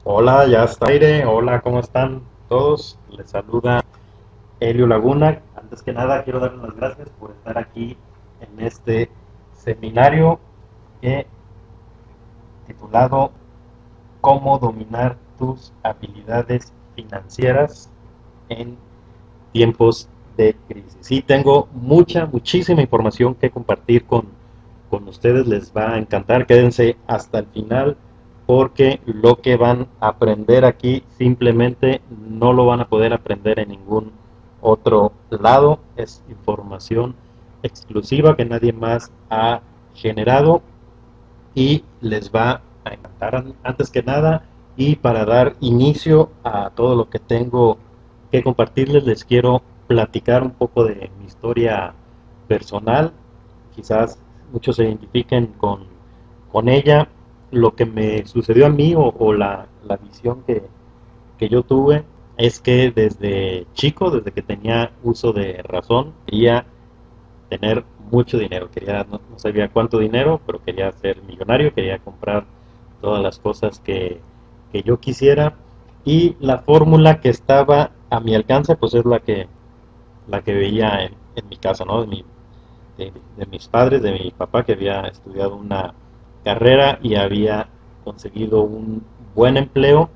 Hola, ya está aire. Hola, ¿cómo están todos? Les saluda Helio Laguna. Antes que nada, quiero darles las gracias por estar aquí en este seminario que titulado Cómo dominar tus habilidades financieras en tiempos de crisis. Sí, tengo muchísima información que compartir con ustedes. Les va a encantar. Quédense hasta el final porque lo que van a aprender aquí simplemente no lo van a poder aprender en ningún otro lado. Es información exclusiva que nadie más ha generado y les va a encantar. Antes que nada, y para dar inicio a todo lo que tengo que compartirles, les quiero platicar un poco de mi historia personal. Quizás muchos se identifiquen con ella. Lo que me sucedió a mí o la visión que yo tuve es que desde chico, desde que tenía uso de razón, quería tener mucho dinero. Quería, no sabía cuánto dinero, pero quería ser millonario, quería comprar todas las cosas que yo quisiera. Y la fórmula que estaba a mi alcance, pues es la que veía en mi casa, ¿no? De mis padres, de mi papá, que había estudiado una carrera y había conseguido un buen empleo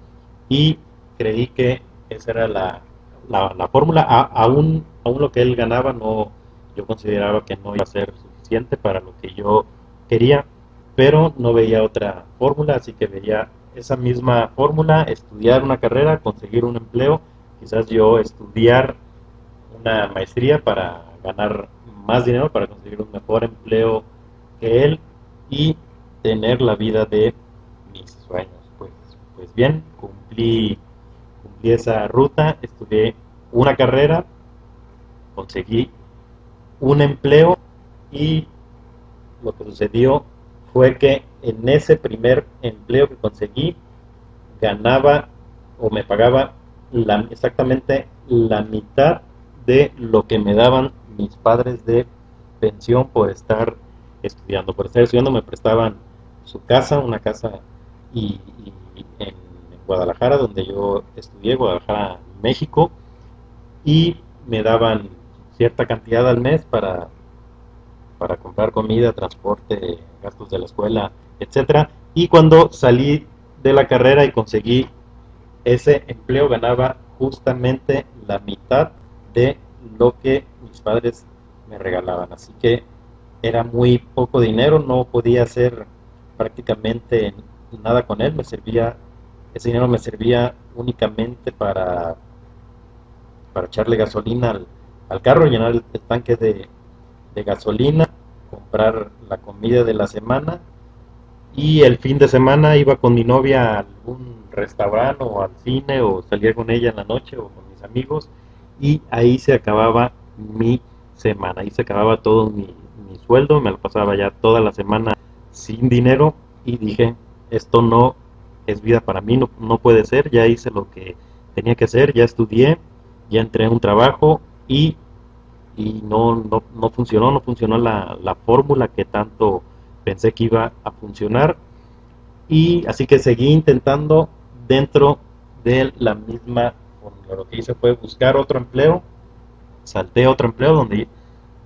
y creí que esa era la fórmula. Aún lo que él ganaba, no, yo consideraba que no iba a ser suficiente para lo que yo quería, pero no veía otra fórmula, así que veía esa misma fórmula: estudiar una carrera, conseguir un empleo, quizás yo estudiar una maestría para ganar más dinero, para conseguir un mejor empleo que él y tener la vida de mis sueños. Pues bien, cumplí esa ruta, estudié una carrera, conseguí un empleo y lo que sucedió fue que en ese primer empleo que conseguí ganaba o me pagaba exactamente la mitad de lo que me daban mis padres de pensión por estar estudiando. Por estar estudiando me prestaban su casa, una casa y en Guadalajara, donde yo estudié, Guadalajara, México, y me daban cierta cantidad al mes para comprar comida, transporte, gastos de la escuela, etcétera. Y cuando salí de la carrera y conseguí ese empleo, ganaba justamente la mitad de lo que mis padres me regalaban. Así que era muy poco dinero, no podía hacer prácticamente nada con él. Ese dinero me servía únicamente para echarle gasolina al carro, llenar el tanque de gasolina, comprar la comida de la semana, y el fin de semana iba con mi novia a algún restaurante o al cine o salía con ella en la noche o con mis amigos, y ahí se acababa mi semana, ahí se acababa todo mi sueldo. Me lo pasaba ya toda la semana sin dinero y dije, esto no es vida para mí, no puede ser. Ya hice lo que tenía que hacer, ya estudié, ya entré a un trabajo y no funcionó, no funcionó la fórmula que tanto pensé que iba a funcionar. Y así que seguí intentando dentro de la misma fórmula. Lo que hice fue buscar otro empleo, salté a otro empleo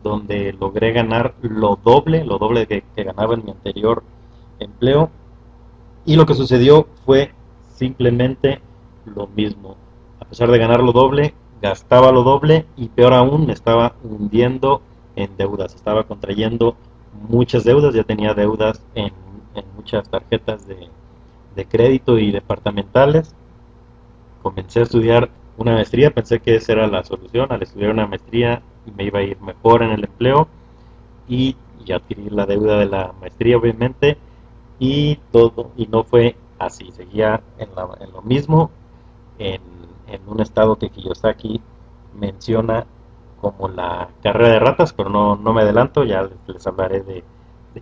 donde logré ganar lo doble que ganaba en mi anterior empleo. Y lo que sucedió fue simplemente lo mismo. A pesar de ganar lo doble, gastaba lo doble y peor aún, me estaba hundiendo en deudas. Estaba contrayendo muchas deudas, ya tenía deudas en muchas tarjetas de crédito y departamentales. Comencé a estudiar una maestría, pensé que esa era la solución. Al estudiar una maestría me iba a ir mejor en el empleo y adquirir la deuda de la maestría, obviamente, y no fue así. Seguía en lo mismo, en, en un estado que Kiyosaki menciona como la carrera de ratas, pero no me adelanto, ya les hablaré de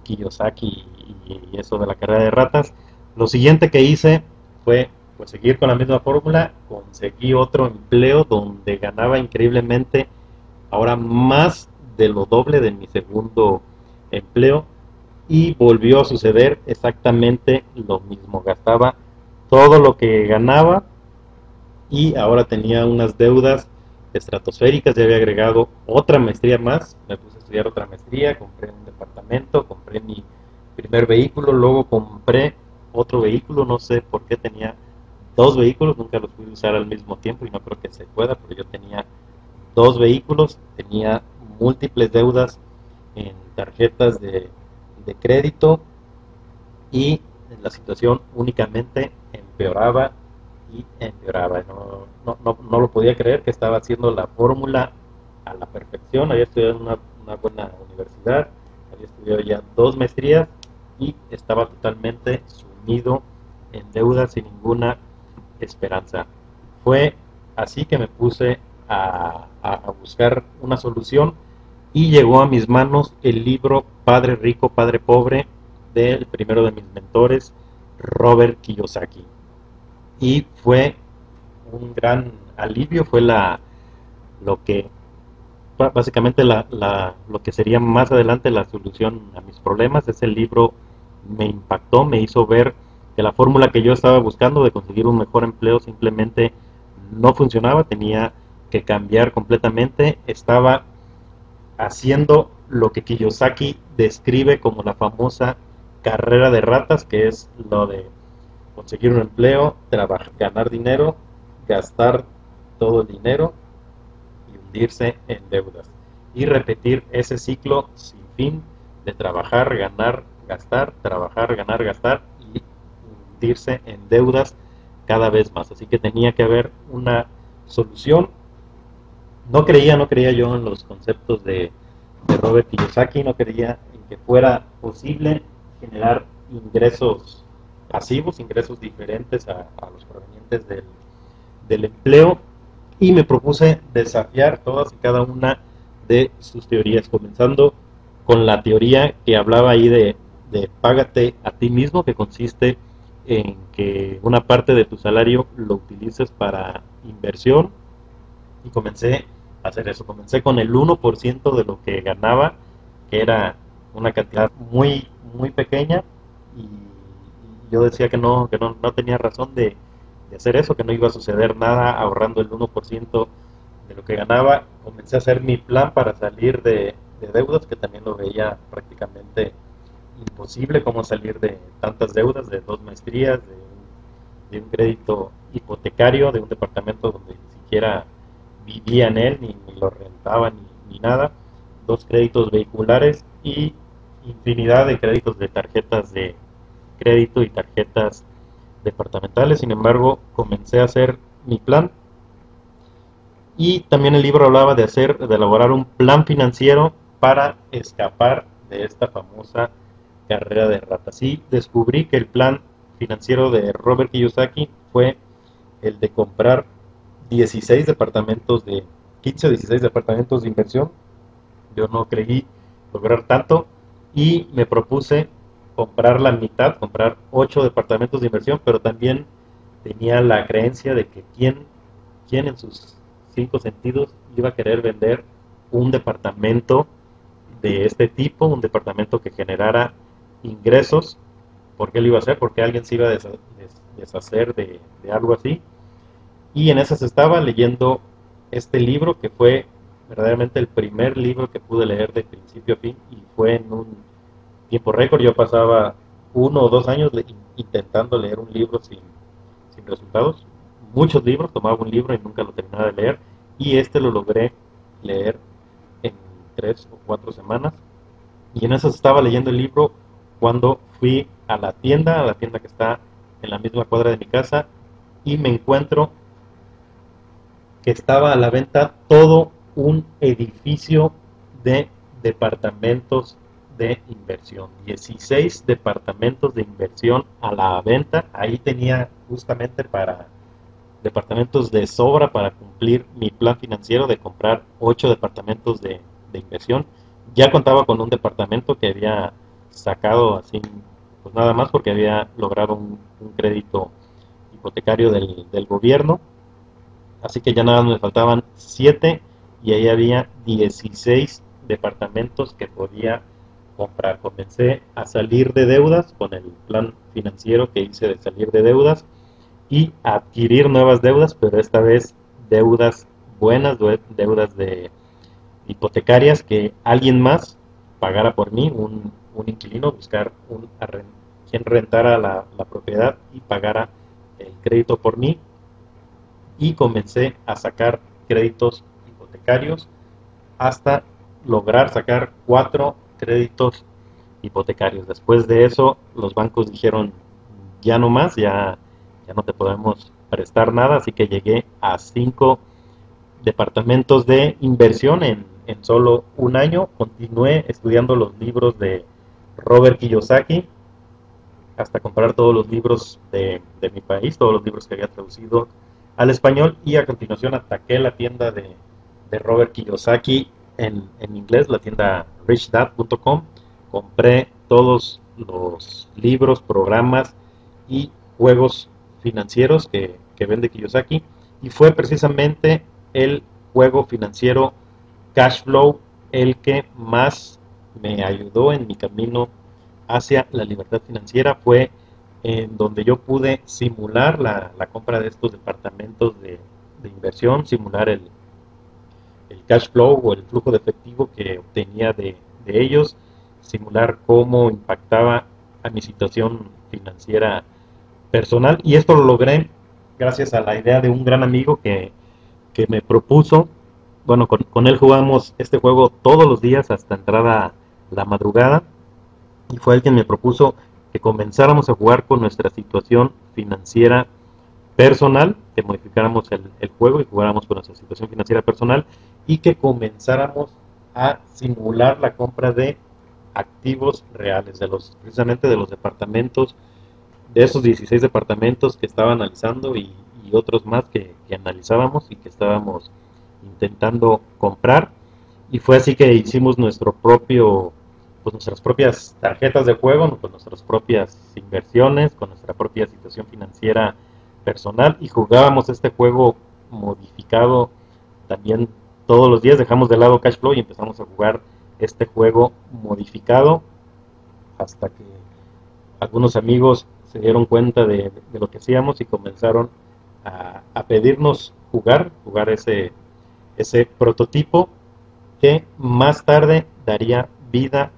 Kiyosaki y eso de la carrera de ratas. Lo siguiente que hice fue pues seguir con la misma fórmula. Conseguí otro empleo donde ganaba increíblemente, ahora más de lo doble de mi segundo empleo, y volvió a suceder exactamente lo mismo. Gastaba todo lo que ganaba y ahora tenía unas deudas estratosféricas. Ya había agregado otra maestría más, me puse a estudiar otra maestría, compré un departamento, compré mi primer vehículo, luego compré otro vehículo, no sé por qué tenía dos vehículos, nunca los pude usar al mismo tiempo y no creo que se pueda, pero yo tenía dos vehículos, tenía múltiples deudas en tarjetas de crédito y la situación únicamente empeoraba y empeoraba. No lo podía creer que estaba haciendo la fórmula a la perfección. Había estudiado en una buena universidad, había estudiado ya dos maestrías y estaba totalmente sumido en deudas sin ninguna esperanza. Fue así que me puse a buscar una solución y llegó a mis manos el libro Padre Rico, Padre Pobre del primero de mis mentores, Robert Kiyosaki. Y fue un gran alivio, fue lo que básicamente lo que sería más adelante la solución a mis problemas. Ese libro me impactó, me hizo ver que la fórmula que yo estaba buscando de conseguir un mejor empleo simplemente no funcionaba, tenía que cambiar completamente. Estaba haciendo lo que Kiyosaki describe como la famosa carrera de ratas, que es lo de conseguir un empleo, trabajar, ganar dinero, gastar todo el dinero y hundirse en deudas. Y repetir ese ciclo sin fin de trabajar, ganar, gastar, trabajar, ganar, gastar y hundirse en deudas cada vez más. Así que tenía que haber una solución. No creía yo en los conceptos de Robert Kiyosaki, no creía en que fuera posible generar ingresos pasivos, ingresos diferentes a los provenientes del empleo, y me propuse desafiar todas y cada una de sus teorías, comenzando con la teoría que hablaba ahí de págate a ti mismo, que consiste en que una parte de tu salario lo utilices para inversión, y comencé a hacer eso. Comencé con el 1% de lo que ganaba, que era una cantidad muy, muy pequeña, y yo decía que no tenía razón de hacer eso, que no iba a suceder nada ahorrando el 1% de lo que ganaba. Comencé a hacer mi plan para salir de deudas, que también lo veía prácticamente imposible, cómo salir de tantas deudas, de dos maestrías, de un crédito hipotecario, de un departamento donde ni siquiera vivía en él, ni lo rentaba, ni nada, dos créditos vehiculares y infinidad de créditos de tarjetas de crédito y tarjetas departamentales. Sin embargo, comencé a hacer mi plan, y también el libro hablaba de elaborar un plan financiero para escapar de esta famosa carrera de ratas. Y descubrí que el plan financiero de Robert Kiyosaki fue el de comprar 16 departamentos de 15 o 16 departamentos de inversión. Yo no creí lograr tanto y me propuse comprar la mitad, comprar 8 departamentos de inversión, pero también tenía la creencia de que quién en sus cinco sentidos iba a querer vender un departamento de este tipo, un departamento que generara ingresos. ¿Por qué lo iba a hacer? Porque alguien se iba a deshacer de algo así. Y en esas estaba leyendo este libro, que fue verdaderamente el primer libro que pude leer de principio a fin, y fue en un tiempo récord. Yo pasaba 1 o 2 años intentando leer un libro sin resultados. Muchos libros, tomaba un libro y nunca lo terminaba de leer, y este lo logré leer en 3 o 4 semanas. Y en eso estaba leyendo el libro cuando fui a la tienda que está en la misma cuadra de mi casa, y me encuentro que estaba a la venta todo un edificio de departamentos de inversión. 16 departamentos de inversión a la venta. Ahí tenía justamente para departamentos de sobra para cumplir mi plan financiero de comprar 8 departamentos de inversión. Ya contaba con un departamento que había sacado así, pues nada más porque había logrado un crédito hipotecario del gobierno. Así que ya nada más me faltaban 7, y ahí había 16 departamentos que podía comprar. Comencé a salir de deudas con el plan financiero que hice de salir de deudas, y adquirir nuevas deudas, pero esta vez deudas buenas, deudas de hipotecarias que alguien más pagara por mí, un inquilino, buscar quien rentara la propiedad y pagara el crédito por mí, y comencé a sacar créditos hipotecarios hasta lograr sacar 4 créditos hipotecarios. Después de eso, los bancos dijeron, ya no más, ya no te podemos prestar nada, así que llegué a 5 departamentos de inversión en solo un año. Continué estudiando los libros de Robert Kiyosaki hasta comprar todos los libros de mi país, todos los libros que había traducido al español, y a continuación ataqué la tienda de Robert Kiyosaki en inglés, la tienda richdad.com. Compré todos los libros, programas y juegos financieros que vende Kiyosaki, y fue precisamente el juego financiero Cashflow el que más me ayudó en mi camino hacia la libertad financiera. Fue en donde yo pude simular la compra de estos departamentos de inversión, simular el cash flow o el flujo de efectivo que obtenía de ellos, simular cómo impactaba a mi situación financiera personal, y esto lo logré gracias a la idea de un gran amigo que me propuso. Bueno, con él jugamos este juego todos los días hasta entrada la madrugada, y fue él quien me propuso que comenzáramos a jugar con nuestra situación financiera personal, que modificáramos el juego y jugáramos con nuestra situación financiera personal, y que comenzáramos a simular la compra de activos reales, precisamente de los departamentos, de esos 16 departamentos que estaba analizando, y otros más que analizábamos y que estábamos intentando comprar. Y fue así que hicimos nuestras propias tarjetas de juego, con nuestras propias inversiones, con nuestra propia situación financiera personal, y jugábamos este juego modificado también todos los días. Dejamos de lado Cashflow y empezamos a jugar este juego modificado hasta que algunos amigos se dieron cuenta de lo que hacíamos y comenzaron a pedirnos jugar ese prototipo que más tarde daría vida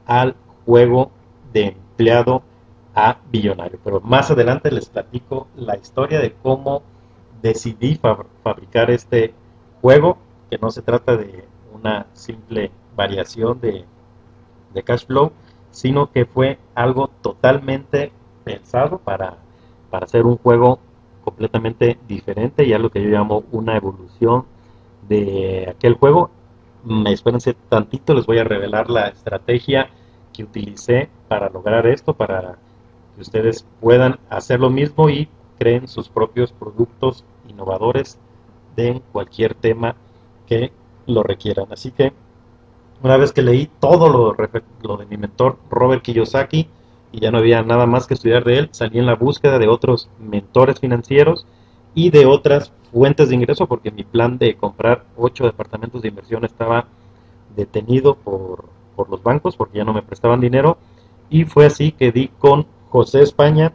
al juego de empleado a billonario. Pero más adelante les platico la historia de cómo decidí fabricar este juego, que no se trata de una simple variación de cash flow, sino que fue algo totalmente pensado para hacer un juego completamente diferente, y algo que yo llamo una evolución de aquel juego. Espérense tantito, les voy a revelar la estrategia que utilicé para lograr esto, para que ustedes puedan hacer lo mismo y creen sus propios productos innovadores de cualquier tema que lo requieran. Así que una vez que leí todo lo de mi mentor Robert Kiyosaki y ya no había nada más que estudiar de él, salí en la búsqueda de otros mentores financieros y de otras fuentes de ingreso, porque mi plan de comprar 8 departamentos de inversión estaba detenido por los bancos porque ya no me prestaban dinero. Y fue así que di con José España,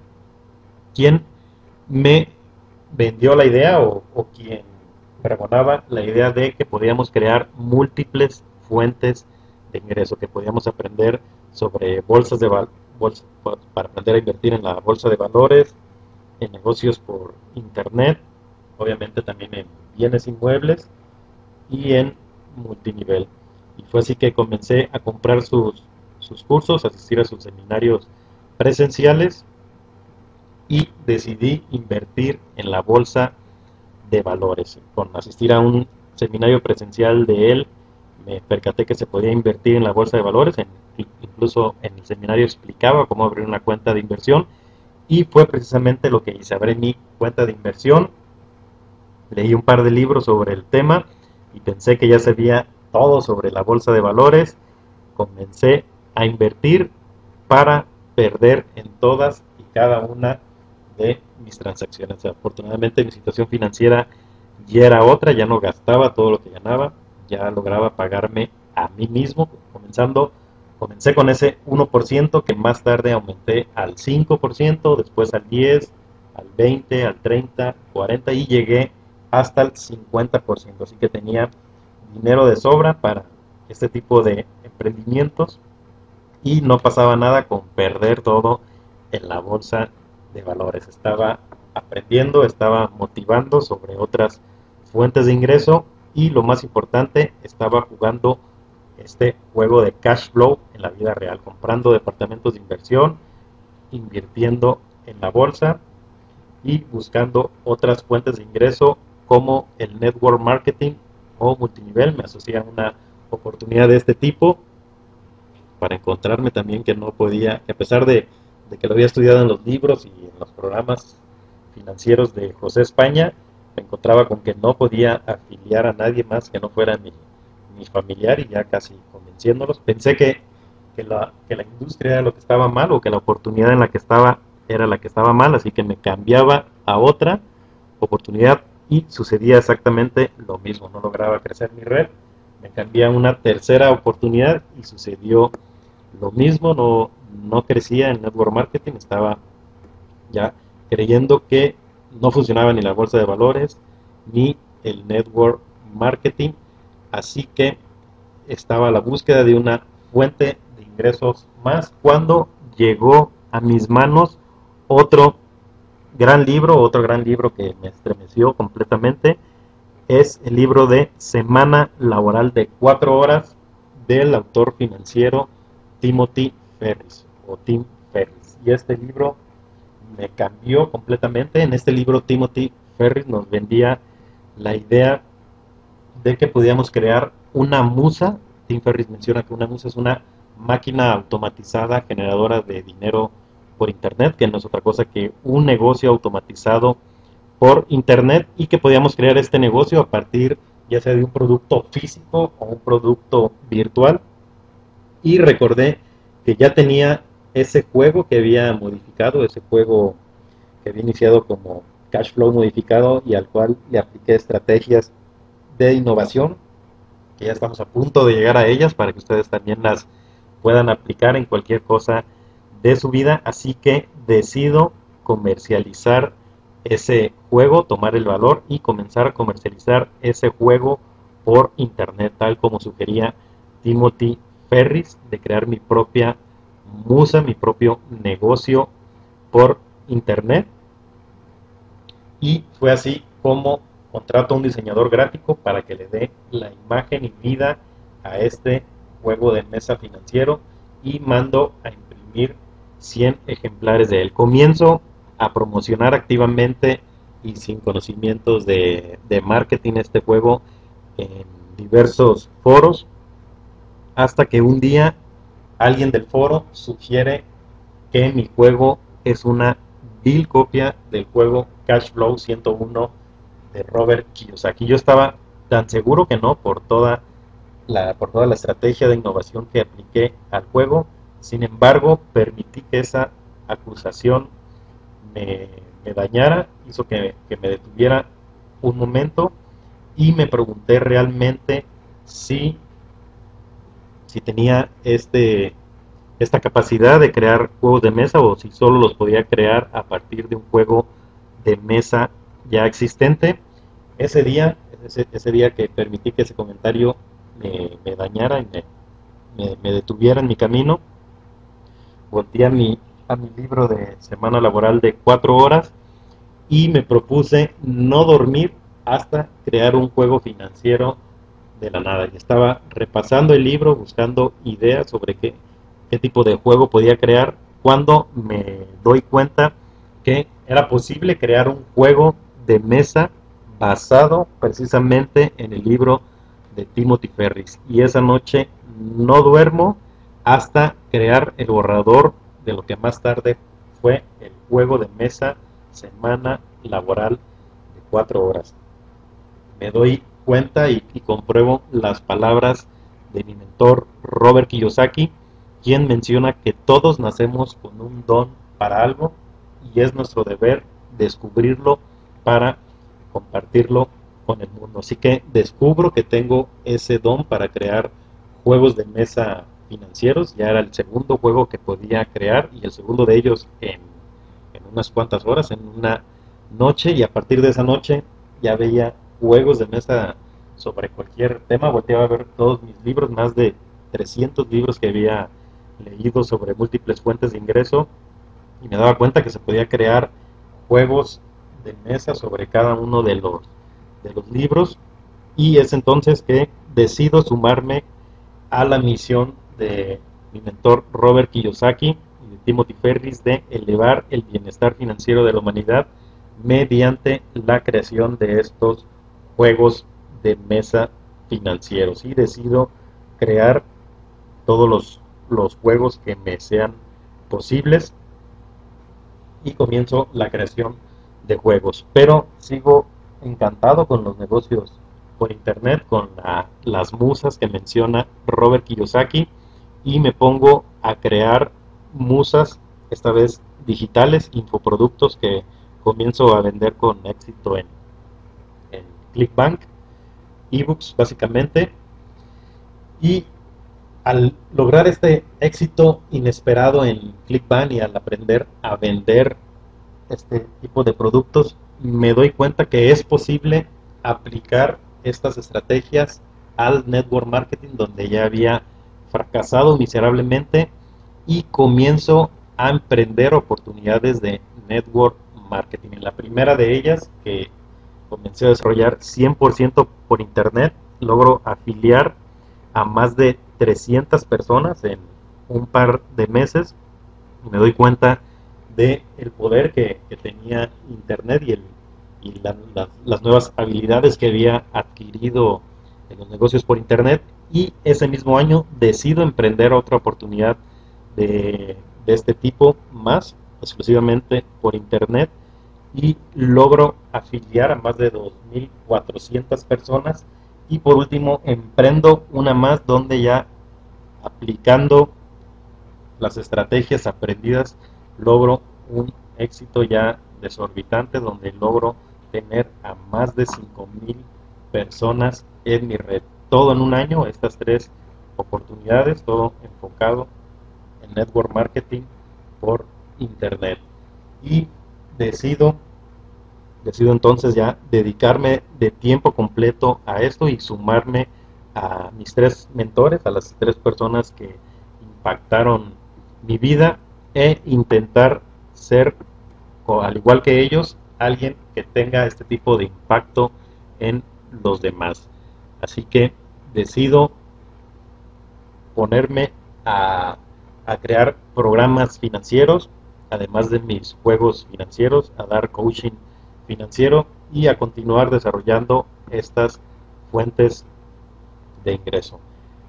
quien me vendió la idea, o quien pregonaba la idea de que podíamos crear múltiples fuentes de ingreso, que podíamos aprender sobre bolsas para aprender a invertir en la bolsa de valores, en negocios por internet, obviamente también en bienes inmuebles y en multinivel. Y fue así que comencé a comprar sus cursos, asistir a sus seminarios presenciales, y decidí invertir en la bolsa de valores. Con asistir a un seminario presencial de él, me percaté que se podía invertir en la bolsa de valores. Incluso en el seminario explicaba cómo abrir una cuenta de inversión, y fue precisamente lo que hice. Abrí mi cuenta de inversión, leí un par de libros sobre el tema y pensé que ya sabía todo sobre la bolsa de valores. Comencé a invertir para perder en todas y cada una de mis transacciones. Afortunadamente mi situación financiera ya era otra, ya no gastaba todo lo que ganaba, ya lograba pagarme a mí mismo. Comencé con ese 1% que más tarde aumenté al 5%, después al 10%, al 20, al 30, 40 y llegué hasta el 50%. Así que tenía dinero de sobra para este tipo de emprendimientos y no pasaba nada con perder todo en la bolsa de valores. Estaba aprendiendo, estaba motivando sobre otras fuentes de ingreso y lo más importante, estaba jugando este juego de cash flow en la vida real, comprando departamentos de inversión, invirtiendo en la bolsa y buscando otras fuentes de ingreso como el network marketing o multinivel. Me asocié a una oportunidad de este tipo para encontrarme también que no podía, que a pesar de que lo había estudiado en los libros y en los programas financieros de José España, me encontraba con que no podía afiliar a nadie más que no fuera mi familiar y ya casi convenciéndolos. Pensé que la industria era lo que estaba mal o que la oportunidad en la que estaba era la que estaba mal, así que me cambiaba a otra oportunidad y sucedía exactamente lo mismo, no lograba crecer mi red, me cambié a una tercera oportunidad y sucedió lo mismo, no crecía en network marketing, estaba ya creyendo que no funcionaba ni la bolsa de valores ni el network marketing, así que estaba a la búsqueda de una fuente de ingresos más cuando llegó a mis manos otro otro gran libro que me estremeció completamente, es el libro de Semana Laboral de 4 horas del autor financiero Timothy Ferriss o Tim Ferriss. Y este libro me cambió completamente. En este libro Timothy Ferriss nos vendía la idea de que podíamos crear una musa. Tim Ferriss menciona que una musa es una máquina automatizada generadora de dinero por internet, que no es otra cosa que un negocio automatizado por internet y que podíamos crear este negocio a partir ya sea de un producto físico o un producto virtual. Y recordé que ya tenía ese juego que había modificado, ese juego que había iniciado como cash flow modificado y al cual le apliqué estrategias de innovación, que ya estamos a punto de llegar a ellas para que ustedes también las puedan aplicar en cualquier cosa de su vida. Así que decido comercializar ese juego, tomar el valor y comenzar a comercializar ese juego por internet, tal como sugería Timothy Ferriss, de crear mi propia musa, mi propio negocio por internet. Y fue así como contrato a un diseñador gráfico para que le dé la imagen y vida a este juego de mesa financiero y mando a imprimir 100 ejemplares de él. Comienzo a promocionar activamente y sin conocimientos de marketing este juego en diversos foros, hasta que un día alguien del foro sugiere que mi juego es una vil copia del juego Cash Flow 101 de Robert Kiyosaki. Yo estaba tan seguro que no por toda la estrategia de innovación que apliqué al juego. Sin embargo, permití que esa acusación me dañara, hizo que me detuviera un momento y me pregunté realmente si, si tenía esta capacidad de crear juegos de mesa o si solo los podía crear a partir de un juego de mesa ya existente. Ese día que permití que ese comentario me dañara y me detuviera en mi camino, volteé a mi libro de semana laboral de 4 horas y me propuse no dormir hasta crear un juego financiero de la nada. Y estaba repasando el libro, buscando ideas sobre qué tipo de juego podía crear, cuando me doy cuenta que era posible crear un juego de mesa basado precisamente en el libro de Timothy Ferriss. Y esa noche no duermo hasta crear el borrador de lo que más tarde fue el juego de mesa semana laboral de 4 horas. Me doy cuenta y compruebo las palabras de mi mentor Robert Kiyosaki, quien menciona que todos nacemos con un don para algo y es nuestro deber descubrirlo para compartirlo con el mundo. Así que descubro que tengo ese don para crear juegos de mesa financieros. Ya era el segundo juego que podía crear y el segundo de ellos en unas cuantas horas, en una noche, y a partir de esa noche ya veía juegos de mesa sobre cualquier tema. Volteaba a ver todos mis libros, más de 300 libros que había leído sobre múltiples fuentes de ingreso, y me daba cuenta que se podía crear juegos de mesa sobre cada uno de los libros. Y es entonces que decido sumarme a la misión de mi mentor Robert Kiyosaki y de Timothy Ferris de elevar el bienestar financiero de la humanidad mediante la creación de estos juegos de mesa financieros. Y decido crear todos los juegos que me sean posibles, y comienzo la creación de juegos. Pero sigo encantado con los negocios por internet, con las musas que menciona Robert Kiyosaki, y me pongo a crear musas, esta vez digitales, infoproductos que comienzo a vender con éxito en ClickBank, ebooks básicamente. Y al lograr este éxito inesperado en ClickBank y al aprender a vender este tipo de productos, me doy cuenta que es posible aplicar estas estrategias al network marketing, donde ya había fracasado miserablemente, y comienzo a emprender oportunidades de network marketing. En la primera de ellas, que comencé a desarrollar 100% por internet, logro afiliar a más de 300 personas en un par de meses, y me doy cuenta de el poder que tenía internet y las nuevas habilidades que había adquirido en los negocios por internet. Y ese mismo año decido emprender otra oportunidad de este tipo, más exclusivamente por internet, y logro afiliar a más de 2.400 personas. Y por último emprendo una más, donde ya aplicando las estrategias aprendidas logro un éxito ya desorbitante, donde logro tener a más de 5.000 personas en mi red. Todo en un año, estas tres oportunidades, todo enfocado en network marketing por internet. Y decido entonces ya dedicarme de tiempo completo a esto y sumarme a mis tres mentores, a las tres personas que impactaron mi vida, e intentar ser, al igual que ellos, alguien que tenga este tipo de impacto en los demás. Así que decido ponerme a crear programas financieros, además de mis juegos financieros, a dar coaching financiero y a continuar desarrollando estas fuentes de ingreso.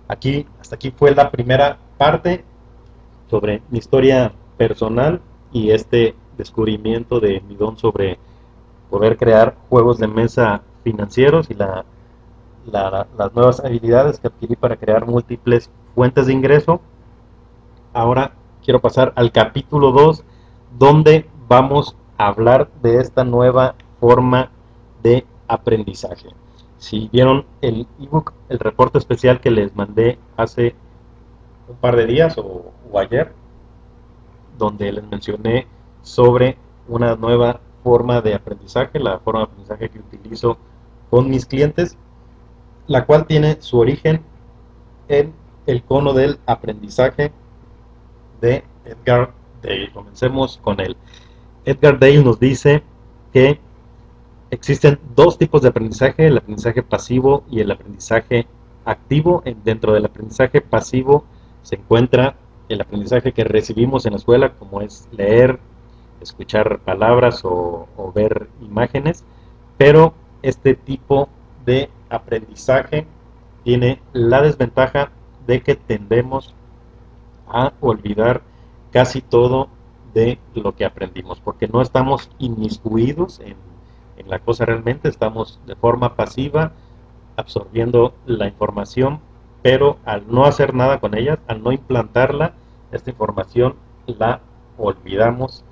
Hasta aquí fue la primera parte sobre mi historia personal y este descubrimiento de mi don sobre poder crear juegos de mesa financieros y las nuevas habilidades que adquirí para crear múltiples fuentes de ingreso. Ahora quiero pasar al capítulo 2, donde vamos a hablar de esta nueva forma de aprendizaje. Si vieron el ebook, el reporte especial que les mandé hace un par de días o ayer, donde les mencioné sobre una nueva forma de aprendizaje, la forma de aprendizaje que utilizo con mis clientes, la cual tiene su origen en el cono del aprendizaje de Edgar Dale. Comencemos con él. Edgar Dale nos dice que existen dos tipos de aprendizaje: el aprendizaje pasivo y el aprendizaje activo. Dentro del aprendizaje pasivo se encuentra el aprendizaje que recibimos en la escuela, como es leer, escuchar palabras o ver imágenes. Pero este tipo de aprendizaje tiene la desventaja de que tendemos a olvidar casi todo de lo que aprendimos, porque no estamos inmiscuidos en la cosa realmente, estamos de forma pasiva absorbiendo la información, pero al no hacer nada con ella, al no implantarla, esta información la olvidamos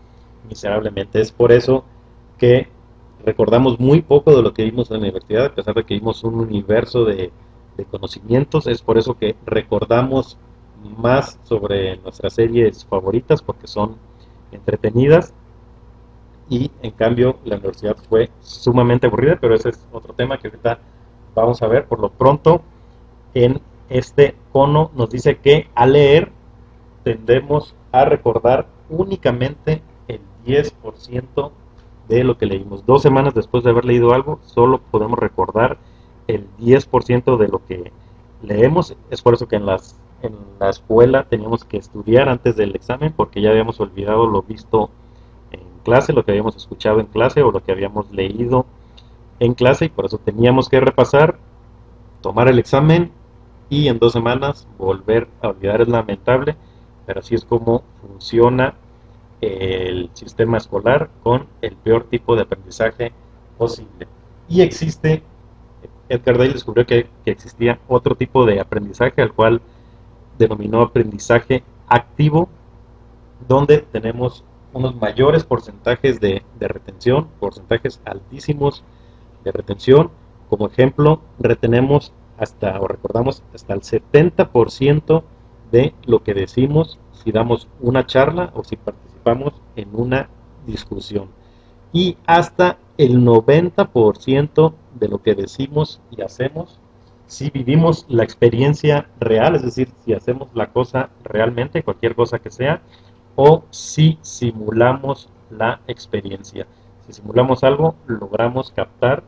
miserablemente. Es por eso que recordamos muy poco de lo que vimos en la universidad, a pesar de que vimos un universo de conocimientos. Es por eso que recordamos más sobre nuestras series favoritas, porque son entretenidas, y en cambio la universidad fue sumamente aburrida, pero ese es otro tema que ahorita vamos a ver. Por lo pronto, en este cono nos dice que al leer tendemos a recordar únicamente el 10% de lo que leímos. 2 semanas después de haber leído algo, solo podemos recordar el 10% de lo que leemos. Es por eso que en la escuela teníamos que estudiar antes del examen, porque ya habíamos olvidado lo visto en clase, lo que habíamos escuchado en clase o lo que habíamos leído en clase, y por eso teníamos que repasar, tomar el examen y en 2 semanas volver a olvidar. Es lamentable, pero así es como funciona el sistema escolar con el peor tipo de aprendizaje posible. Y existe, Edgar Dale descubrió que existía otro tipo de aprendizaje, al cual denominó aprendizaje activo, donde tenemos unos mayores porcentajes de retención, porcentajes altísimos de retención. Como ejemplo, retenemos hasta, o recordamos hasta el 70% de lo que decimos si damos una charla o si participamos en una discusión. Y hasta el 90% de lo que decimos y hacemos si vivimos la experiencia real, es decir, si hacemos la cosa realmente, cualquier cosa que sea, o si simulamos la experiencia. Si simulamos algo, logramos captar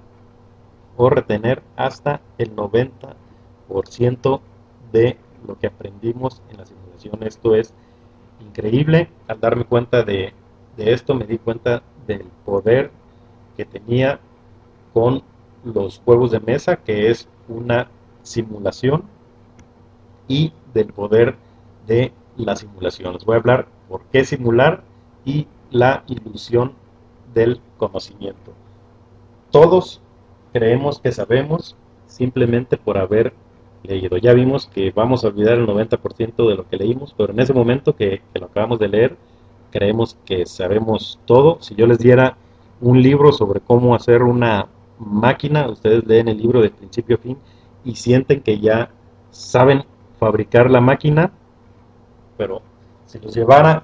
o retener hasta el 90% de lo que aprendimos en la simulación. Esto es increíble. Al darme cuenta de esto, me di cuenta del poder que tenía con los juegos de mesa, que es una simulación, y del poder de la simulación. Les voy a hablar por qué simular y la ilusión del conocimiento. Todos creemos que sabemos simplemente por haber leído. Ya vimos que vamos a olvidar el 90% de lo que leímos, pero en ese momento que lo acabamos de leer, creemos que sabemos todo. Si yo les diera un libro sobre cómo hacer una máquina, ustedes leen el libro de principio a fin y sienten que ya saben fabricar la máquina, pero si los llevara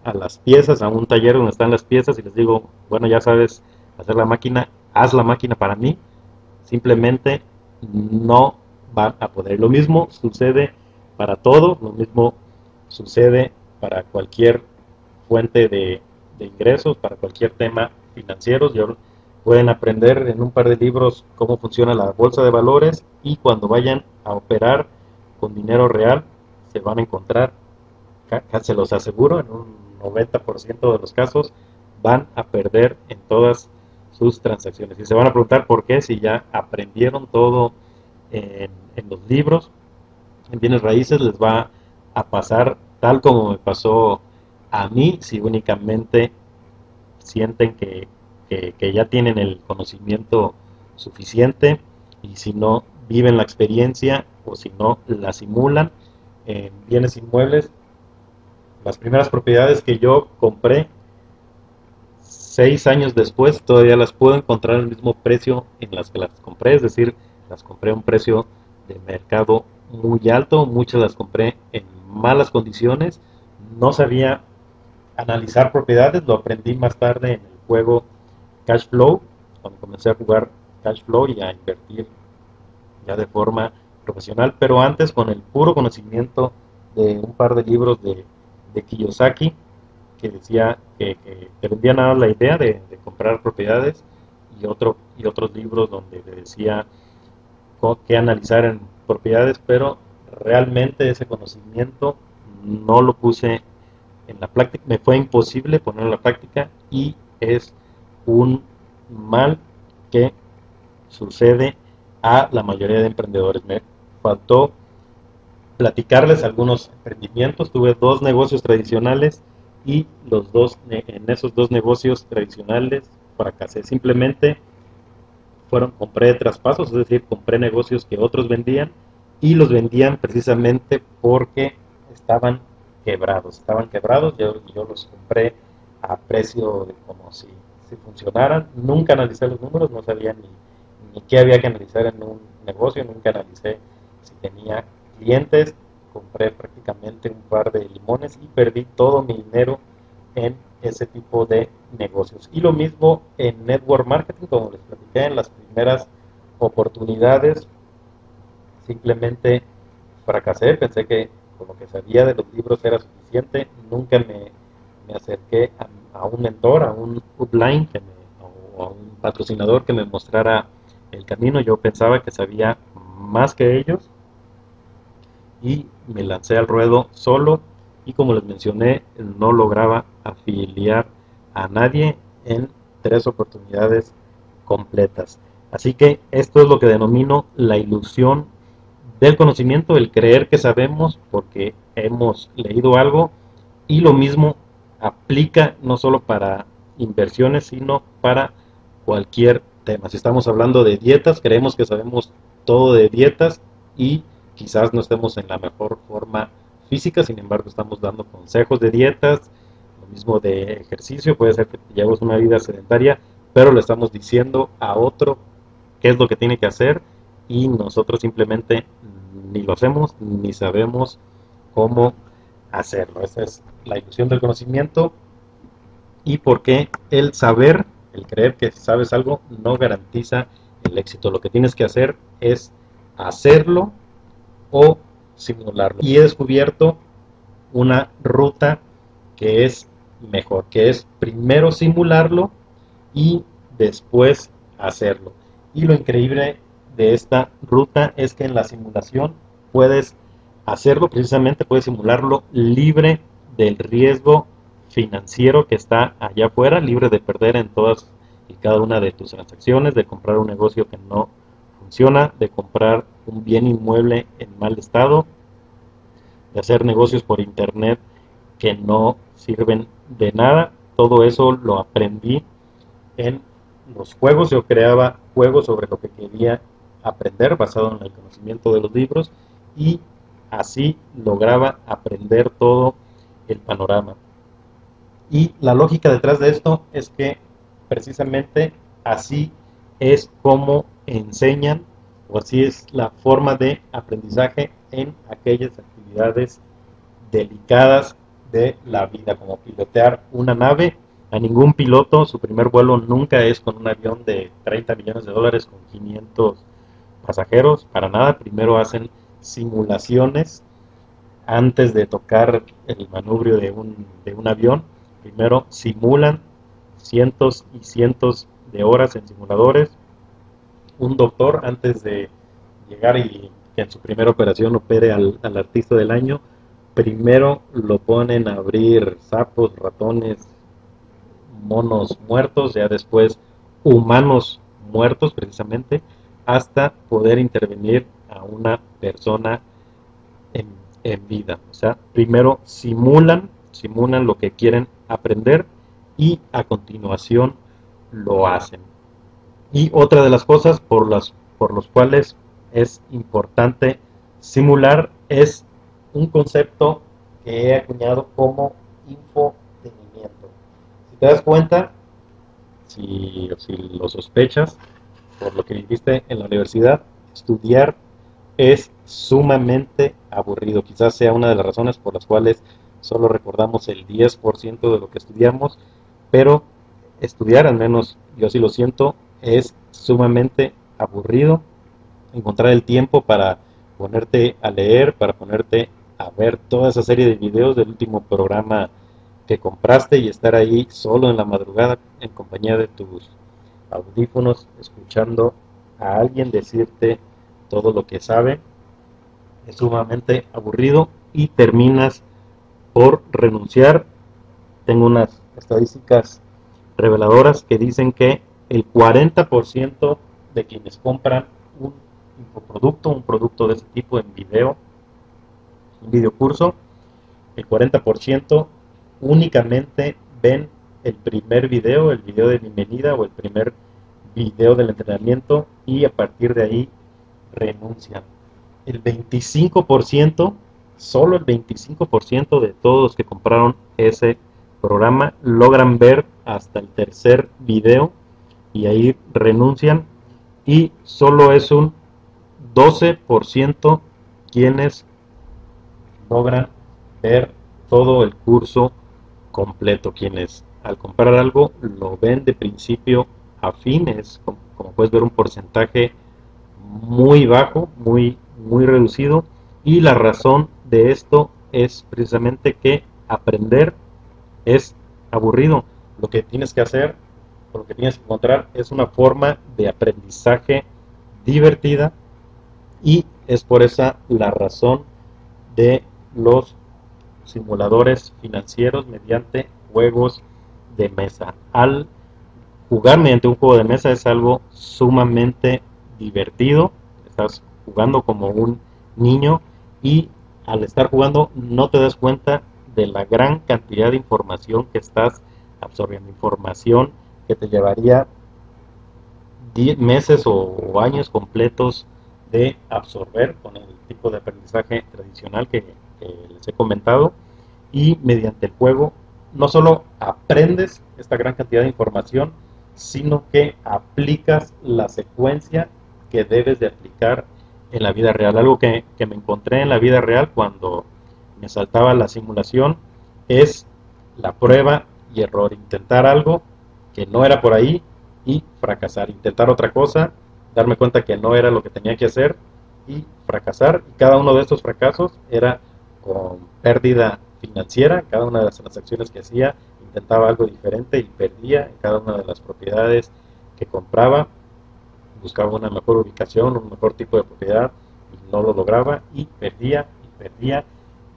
a las piezas, a un taller donde están las piezas, y les digo, bueno, ya sabes hacer la máquina, haz la máquina para mí, simplemente no van a poder. Lo mismo sucede para todo, lo mismo sucede para cualquier fuente de ingresos, para cualquier tema financiero. Ya pueden aprender en un par de libros cómo funciona la bolsa de valores, y cuando vayan a operar con dinero real se van a encontrar, se los aseguro, en un 90% de los casos van a perder en todas sus transacciones. Y se van a preguntar por qué, si ya aprendieron todo en los libros. En bienes raíces les va a pasar tal como me pasó a mí, si únicamente sienten que ya tienen el conocimiento suficiente, y si no viven la experiencia o si no la simulan. En bienes inmuebles, las primeras propiedades que yo compré 6 años después todavía las puedo encontrar al mismo precio en las que las compré, es decir, las compré a un precio de mercado muy alto. Muchas las compré en malas condiciones, no sabía analizar propiedades, lo aprendí más tarde en el juego Cash Flow, cuando comencé a jugar Cash Flow y a invertir ya de forma profesional, pero antes con el puro conocimiento de un par de libros de Kiyosaki, que decía que te vendía nada la idea de comprar propiedades, y otros libros donde te decía qué analizar en propiedades, pero realmente ese conocimiento no lo puse en la práctica, me fue imposible ponerlo en la práctica, y es un mal que sucede a la mayoría de emprendedores. Me faltó platicarles algunos emprendimientos. Tuve 2 negocios tradicionales, y en esos 2 negocios tradicionales fracasé. Simplemente compré traspasos, es decir, compré negocios que otros vendían, y los vendían precisamente porque estaban quebrados. Yo los compré a precio de como si funcionaran. Nunca analicé los números, no sabía ni qué había que analizar en un negocio, nunca analicé si tenía clientes. Compré prácticamente un par de limones y perdí todo mi dinero en ese tipo de negocios. Y lo mismo en network marketing, como les platiqué en las primeras oportunidades, simplemente fracasé, pensé que con lo que sabía de los libros era suficiente, nunca me acerqué a un mentor, a un upline o a un patrocinador que me mostrara el camino. Yo pensaba que sabía más que ellos y me lancé al ruedo solo, y como les mencioné, no lograba afiliar a nadie en 3 oportunidades completas. Así que esto es lo que denomino la ilusión del conocimiento, el creer que sabemos porque hemos leído algo, y lo mismo aplica no solo para inversiones, sino para cualquier tema. Si estamos hablando de dietas, creemos que sabemos todo de dietas y quizás no estemos en la mejor forma física, sin embargo estamos dando consejos de dietas, lo mismo de ejercicio, puede ser que llevemos una vida sedentaria, pero le estamos diciendo a otro qué es lo que tiene que hacer y nosotros simplemente ni lo hacemos ni sabemos cómo hacerlo. Esa es la ilusión del conocimiento, y por qué el saber, el creer que sabes algo, no garantiza el éxito. Lo que tienes que hacer es hacerlo o simularlo. Y he descubierto una ruta que es mejor, que es primero simularlo y después hacerlo. Y lo increíble de esta ruta es que en la simulación puedes hacerlo, precisamente puedes simularlo libre del riesgo financiero que está allá afuera, libre de perder en todas y cada una de tus transacciones, de comprar un negocio que no funciona, de comprar un bien inmueble en mal estado, de hacer negocios por internet que no sirven de nada. Todo eso lo aprendí en los juegos. Yo creaba juegos sobre lo que quería aprender basado en el conocimiento de los libros, y así lograba aprender todo el panorama. Y la lógica detrás de esto es que precisamente así es como enseñan, o así es la forma de aprendizaje en aquellas actividades delicadas de la vida, como pilotear una nave. A ningún piloto su primer vuelo nunca es con un avión de 30 millones de dólares con 500 pasajeros, para nada. Primero hacen simulaciones antes de tocar el manubrio de un avión. Primero simulan cientos y cientos de horas en simuladores. Un doctor, antes de llegar y que en su primera operación opere al artista del año, primero lo ponen a abrir sapos, ratones, monos muertos, ya después humanos muertos precisamente, hasta poder intervenir a una persona en, en vida. O sea, primero simulan lo que quieren aprender y a continuación lo hacen. Y otra de las cosas por los cuales es importante simular es un concepto que he acuñado como infotenimiento. Si te das cuenta, si lo sospechas, por lo que viviste en la universidad, estudiar es sumamente aburrido. Quizás sea una de las razones por las cuales solo recordamos el 10% de lo que estudiamos, pero estudiar, al menos yo sí lo siento, es sumamente aburrido. Encontrar el tiempo para ponerte a leer, para ponerte a ver toda esa serie de videos del último programa que compraste y estar ahí solo en la madrugada en compañía de tus audífonos, escuchando a alguien decirte todo lo que sabe, es sumamente aburrido y terminas por renunciar. Tengo unas estadísticas reveladoras que dicen que el 40% de quienes compran un infoproducto, un producto de ese tipo en video, un videocurso, el 40% únicamente ven el primer video, el video de bienvenida o el primer video del entrenamiento, y a partir de ahí renuncian. El 25%, solo el 25% de todos los que compraron ese programa logran ver hasta el tercer video y ahí renuncian, y solo es un 12% quienes logran ver todo el curso completo, quienes al comprar algo lo ven de principio a fin, es como puedes ver un porcentaje muy bajo, muy reducido, y la razón de esto es precisamente que aprender es aburrido. Lo que tienes que hacer, o lo que tienes que encontrar, es una forma de aprendizaje divertida, y es por esa la razón de los simuladores financieros mediante juegos de mesa. Al jugar mediante un juego de mesa es algo sumamente divertido, estás jugando como un niño, y al estar jugando no te das cuenta de la gran cantidad de información que estás absorbiendo, información que te llevaría 10 meses o años completos de absorber con el tipo de aprendizaje tradicional que les he comentado. Y mediante el juego no solo aprendes esta gran cantidad de información, sino que aplicas la secuencia que debes de aplicar en la vida real. Algo que me encontré en la vida real cuando me saltaba la simulación es la prueba y error. Intentar algo que no era por ahí y fracasar. Intentar otra cosa, darme cuenta que no era lo que tenía que hacer y fracasar. Y cada uno de estos fracasos era con pérdida financiera. Cada una de las transacciones que hacía intentaba algo diferente y perdía en cada una de las propiedades que compraba. Buscaba una mejor ubicación, un mejor tipo de propiedad y no lo lograba, y perdía y perdía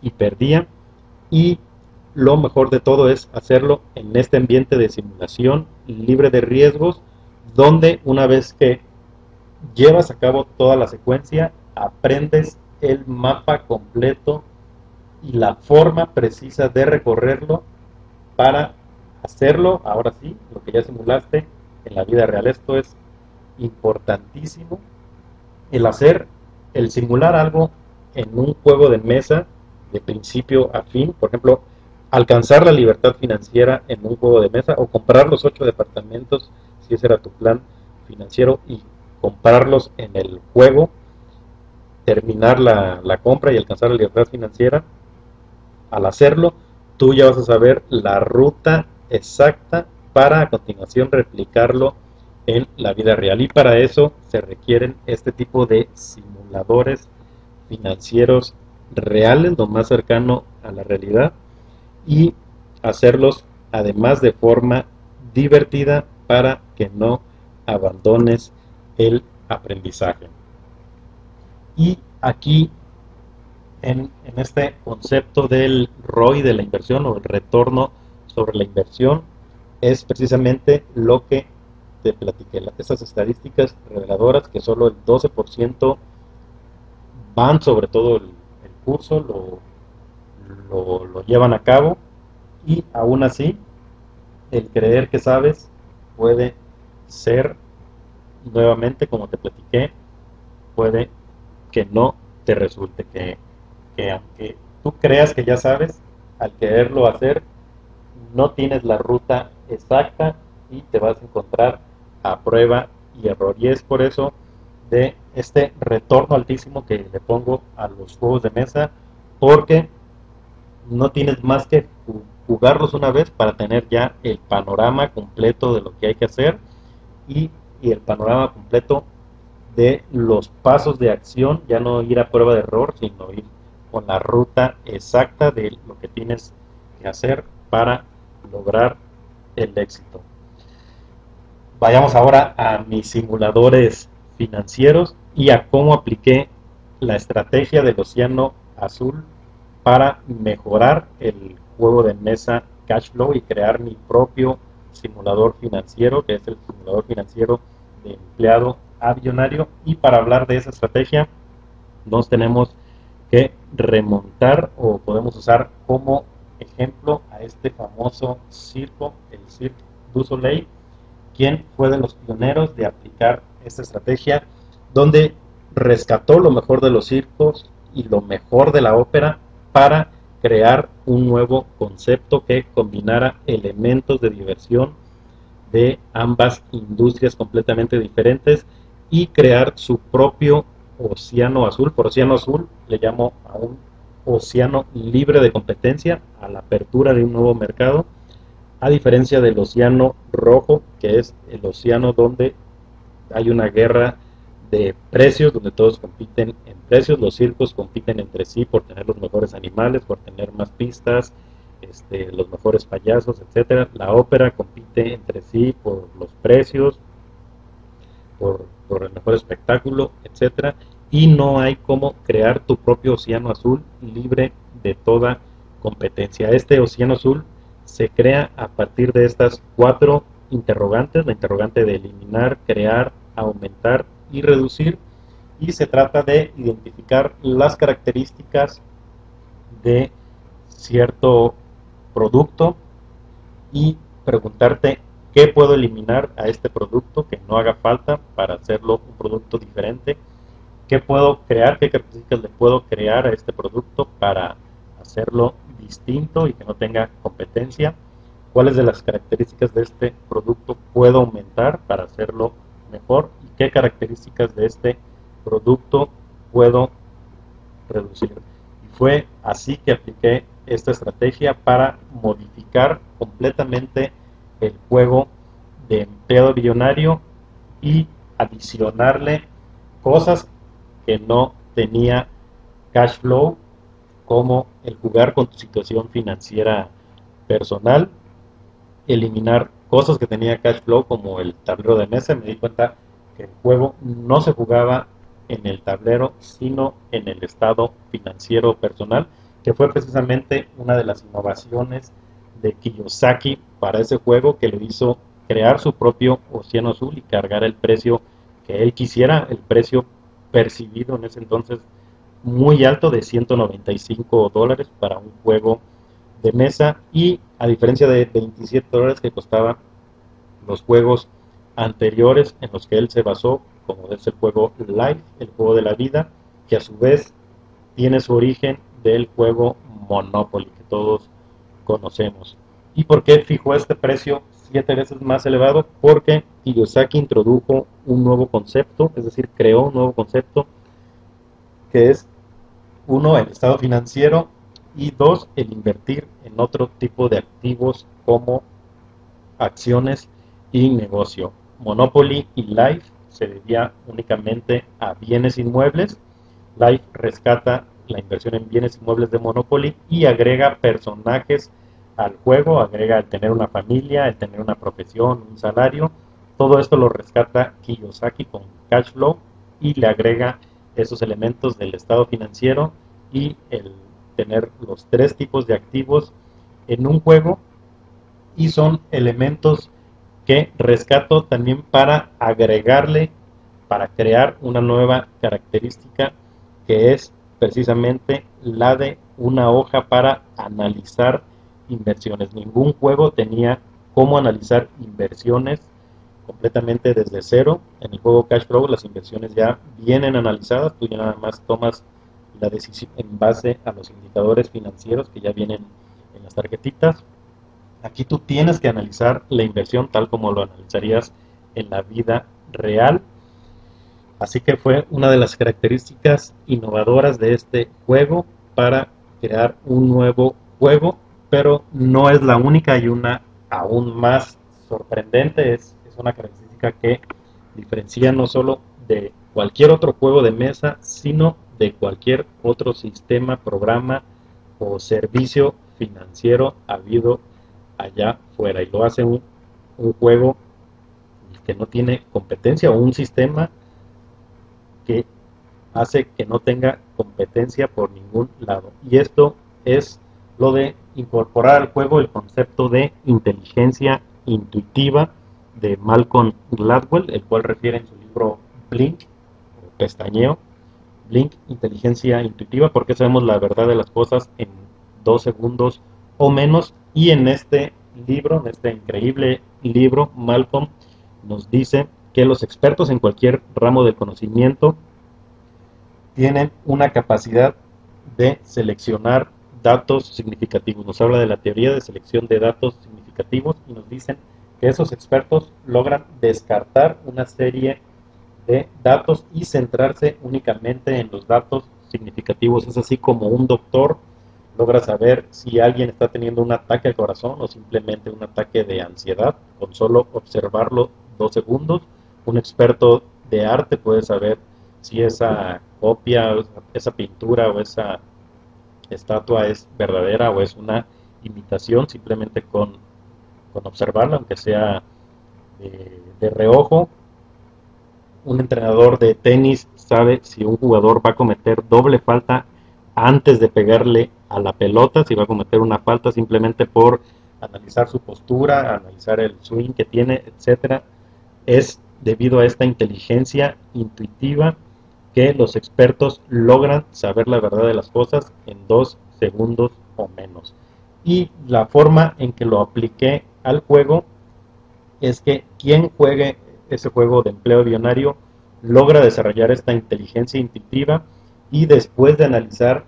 y perdía. Y lo mejor de todo es hacerlo en este ambiente de simulación libre de riesgos, donde una vez que llevas a cabo toda la secuencia, aprendes el mapa completo y la forma precisa de recorrerlo para hacerlo, ahora sí, lo que ya simulaste en la vida real. Esto es importantísimo, el simular algo en un juego de mesa de principio a fin. Por ejemplo, alcanzar la libertad financiera en un juego de mesa, o comprar los 8 departamentos, si ese era tu plan financiero, y comprarlos en el juego, terminar la compra y alcanzar la libertad financiera. Al hacerlo, tú ya vas a saber la ruta exacta para a continuación replicarlo en la vida real, y para eso se requieren este tipo de simuladores financieros reales, lo más cercano a la realidad, y hacerlos además de forma divertida para que no abandones el aprendizaje. Y aquí en este concepto del ROI, de la inversión, o el retorno sobre la inversión, es precisamente lo que te platiqué, esas estadísticas reveladoras que solo el 12% van, sobre todo el curso, lo llevan a cabo, y aún así el creer que sabes puede ser, nuevamente como te platiqué, puede que no te resulte, que aunque tú creas que ya sabes, al quererlo hacer no tienes la ruta exacta y te vas a encontrar a prueba y error. Y es por eso de este retorno altísimo que le pongo a los juegos de mesa, porque no tienes más que jugarlos una vez para tener ya el panorama completo de lo que hay que hacer, y el panorama completo de los pasos de acción, ya no ir a prueba de error, sino ir con la ruta exacta de lo que tienes que hacer para lograr el éxito. Vayamos ahora a mis simuladores financieros y a cómo apliqué la estrategia del océano azul para mejorar el juego de mesa Cashflow y crear mi propio simulador financiero, que es el simulador financiero de empleado a billonario. Y para hablar de esa estrategia nos tenemos que remontar, o podemos usar como ejemplo, a este famoso circo, el Cirque du Soleil, quien fue de los pioneros de aplicar esta estrategia, donde rescató lo mejor de los circos y lo mejor de la ópera para crear un nuevo concepto que combinara elementos de diversión de ambas industrias completamente diferentes, y crear su propio océano azul. Por océano azul le llamo a un océano libre de competencia, a la apertura de un nuevo mercado, a diferencia del océano rojo, que es el océano donde hay una guerra de precios, donde todos compiten en precios, los circos compiten entre sí por tener los mejores animales, por tener más pistas, los mejores payasos, etcétera. La ópera compite entre sí por los precios, por el mejor espectáculo, etcétera. Y no hay como crear tu propio océano azul libre de toda competencia. Este océano azul se crea a partir de estas cuatro interrogantes, la interrogante de eliminar, crear, aumentar y reducir, y se trata de identificar las características de cierto producto y preguntarte qué puedo eliminar a este producto que no haga falta para hacerlo un producto diferente, qué puedo crear, qué características le puedo crear a este producto para hacerlo distinto y que no tenga competencia, cuáles de las características de este producto puedo aumentar para hacerlo mejor y qué características de este producto puedo reducir. Y fue así que apliqué esta estrategia para modificar completamente el juego de empleado billonario y adicionarle cosas que no tenía cash flow, como el jugar con tu situación financiera personal, eliminar cosas que tenía cash flow como el tablero de mesa. Me di cuenta que el juego no se jugaba en el tablero, sino en el estado financiero personal, que fue precisamente una de las innovaciones de Kiyosaki para ese juego, que lo hizo crear su propio océano azul y cargar el precio que él quisiera, el precio percibido en ese entonces muy alto de $195 para un juego de mesa, y a diferencia de $27 que costaban los juegos anteriores en los que él se basó, como es el juego Life, el juego de la vida, que a su vez tiene su origen del juego Monopoly que todos conocemos. ¿Y por qué fijó este precio 7 veces más elevado? Porque Kiyosaki introdujo un nuevo concepto, es decir, creó un nuevo concepto que es, uno, el estado financiero, y dos, el invertir en otro tipo de activos como acciones y negocio. Monopoly y Life se debía únicamente a bienes inmuebles. Life rescata la inversión en bienes inmuebles de Monopoly y agrega personajes al juego, agrega el tener una familia, el tener una profesión, un salario. Todo esto lo rescata Kiyosaki con cash flow y le agrega esos elementos del estado financiero y el tener los tres tipos de activos en un juego, y son elementos que rescato también para agregarle, para crear una nueva característica, que es precisamente la de una hoja para analizar inversiones. Ningún juego tenía cómo analizar inversiones completamente desde cero. En el juego Cash Flow las inversiones ya vienen analizadas, tú ya nada más tomas la decisión en base a los indicadores financieros que ya vienen en las tarjetitas. Aquí tú tienes que analizar la inversión tal como lo analizarías en la vida real. Así que fue una de las características innovadoras de este juego para crear un nuevo juego, pero no es la única. Hay una aún más sorprendente, es una característica que diferencia no solo de cualquier otro juego de mesa, sino de cualquier otro sistema, programa o servicio financiero habido allá fuera, y lo hace un juego que no tiene competencia, o un sistema que hace que no tenga competencia por ningún lado. Y esto es lo de incorporar al juego el concepto de inteligencia intuitiva de Malcolm Gladwell, el cual refiere en su libro Blink, o Pestañeo, Blink, inteligencia intuitiva, porque sabemos la verdad de las cosas en 2 segundos o menos. Y en este libro, en este increíble libro, Malcolm nos dice que los expertos en cualquier ramo del conocimiento tienen una capacidad de seleccionar datos significativos. Nos habla de la teoría de selección de datos significativos y nos dicen que esos expertos logran descartar una serie de datos y centrarse únicamente en los datos significativos. Es así como un doctor logra saber si alguien está teniendo un ataque al corazón o simplemente un ataque de ansiedad con solo observarlo 2 segundos. Un experto de arte puede saber si esa copia, esa pintura o esa estatua es verdadera o es una imitación simplemente con observarla, aunque sea de reojo. Un entrenador de tenis sabe si un jugador va a cometer doble falta antes de pegarle a la pelota, si va a cometer una falta simplemente por analizar su postura, analizar el swing que tiene, etcétera. Es debido a esta inteligencia intuitiva que los expertos logran saber la verdad de las cosas en 2 segundos o menos. Y la forma en que lo apliqué al juego es que quien juegue ese juego de empleo billonario logra desarrollar esta inteligencia intuitiva y después de analizar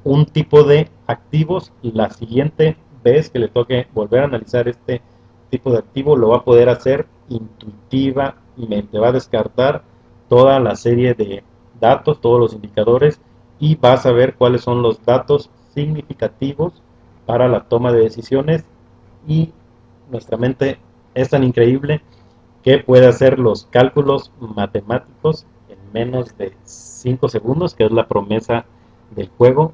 un tipo de activos, la siguiente vez que le toque volver a analizar este tipo de activo lo va a poder hacer intuitivamente, va a descartar toda la serie de datos, todos los indicadores y va a saber cuáles son los datos significativos para la toma de decisiones y nuestra mente es tan increíble que puede hacer los cálculos matemáticos en menos de 5 segundos, que es la promesa del juego.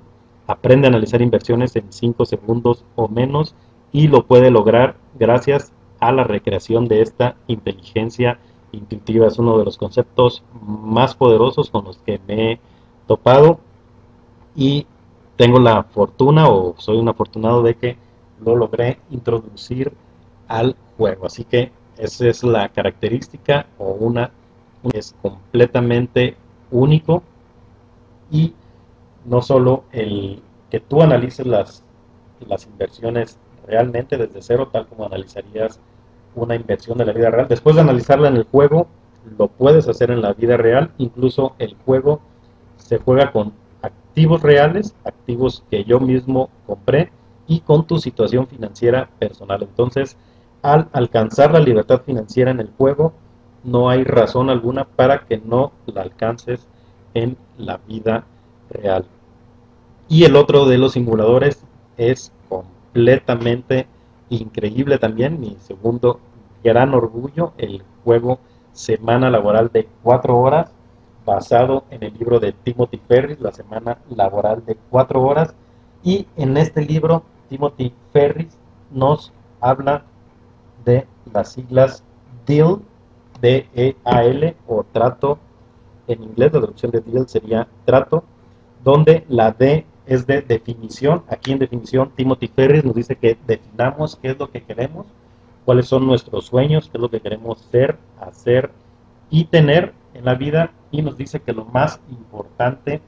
Aprende a analizar inversiones en 5 segundos o menos y lo puede lograr gracias a la recreación de esta inteligencia intuitiva. Es uno de los conceptos más poderosos con los que me he topado y tengo la fortuna o soy un afortunado de que lo logré introducir al juego. Así que esa es la característica o una es completamente único y no solo el que tú analices las inversiones realmente desde cero, tal como analizarías una inversión de la vida real. Después de analizarla en el juego, lo puedes hacer en la vida real. Incluso el juego se juega con activos reales, activos que yo mismo compré y con tu situación financiera personal. Entonces, al alcanzar la libertad financiera en el juego, no hay razón alguna para que no la alcances en la vida real. Y el otro de los simuladores es completamente increíble también, mi segundo gran orgullo, el juego Semana Laboral de 4 horas, basado en el libro de Timothy Ferris, La Semana Laboral de 4 horas. Y en este libro, Timothy Ferris nos habla de las siglas DEAL, D-E-A-L, o trato en inglés, la traducción de deal sería trato, donde la D es de definición. Aquí en definición, Timothy Ferris nos dice que definamos qué es lo que queremos, cuáles son nuestros sueños, qué es lo que queremos ser, hacer y tener en la vida, y nos dice que lo más importante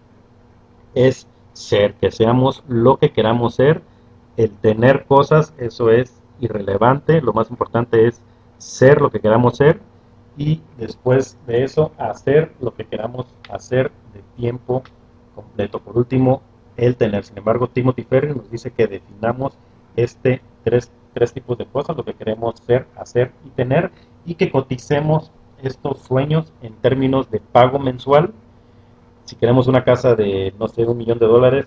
es ser, que seamos lo que queramos ser. El tener cosas, eso es irrelevante, lo más importante es ser lo que queramos ser y después de eso hacer lo que queramos hacer de tiempo completo. Por último, el tener. Sin embargo, Timothy Ferris nos dice que definamos tres tipos de cosas, lo que queremos ser, hacer y tener, y que coticemos estos sueños en términos de pago mensual. Si queremos una casa de, no sé, $1,000,000,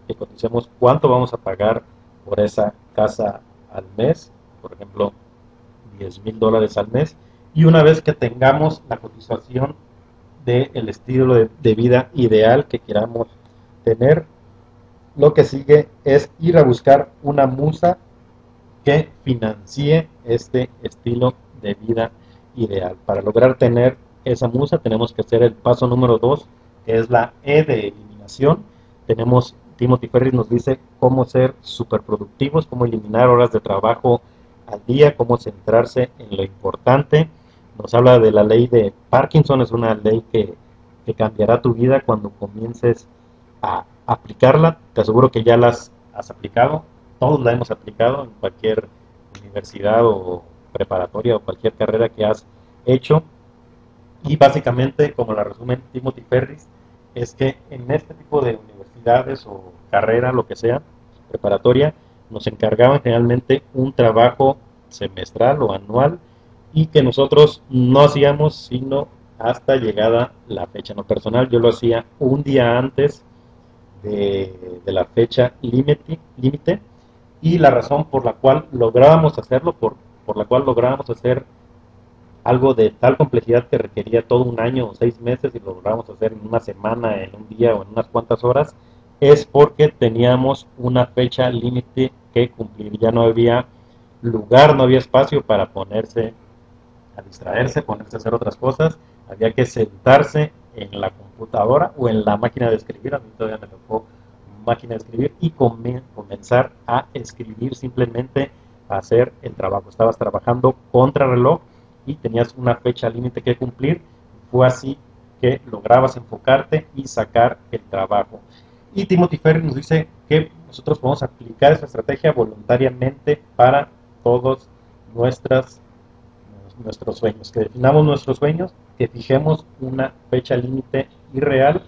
que coticemos cuánto vamos a pagar por esa casa al mes, por ejemplo, $10,000 al mes. Y una vez que tengamos la cotización del estilo de vida ideal que queramos tener, lo que sigue es ir a buscar una musa que financie este estilo de vida ideal. Para lograr tener esa musa tenemos que hacer el paso número 2, que es la E de eliminación. Tenemos, Timothy Ferris nos dice cómo ser superproductivos, cómo eliminar horas de trabajo al día, cómo centrarse en lo importante. Nos habla de la ley de Parkinson, es una ley que cambiará tu vida cuando comiences a aplicarla. Te aseguro que ya las has aplicado, todos la hemos aplicado en cualquier universidad o preparatoria o cualquier carrera que has hecho. Y básicamente, como la resume Timothy Ferris, es que en este tipo de universidades o carrera, lo que sea, preparatoria, nos encargaban generalmente un trabajo semestral o anual y que nosotros no hacíamos sino hasta llegada la fecha. En lo personal, yo lo hacía un día antes de la fecha límite, y la razón por la cual lográbamos hacerlo, por la cual lográbamos hacer algo de tal complejidad que requería todo un año o 6 meses y lo logramos hacer en una semana, en un día o en unas cuantas horas, es porque teníamos una fecha límite que cumplir. Ya no había lugar, no había espacio para ponerse a distraerse, ponerse a hacer otras cosas. Había que sentarse en la computadora o en la máquina de escribir. A mí todavía me tocó máquina de escribir y comenzar a escribir, simplemente a hacer el trabajo. Estabas trabajando contra reloj y tenías una fecha límite que cumplir. Fue así que lograbas enfocarte y sacar el trabajo. Y Timothy Ferry nos dice que nosotros podemos aplicar esa estrategia voluntariamente para todos nuestros sueños, que definamos nuestros sueños, que fijemos una fecha límite irreal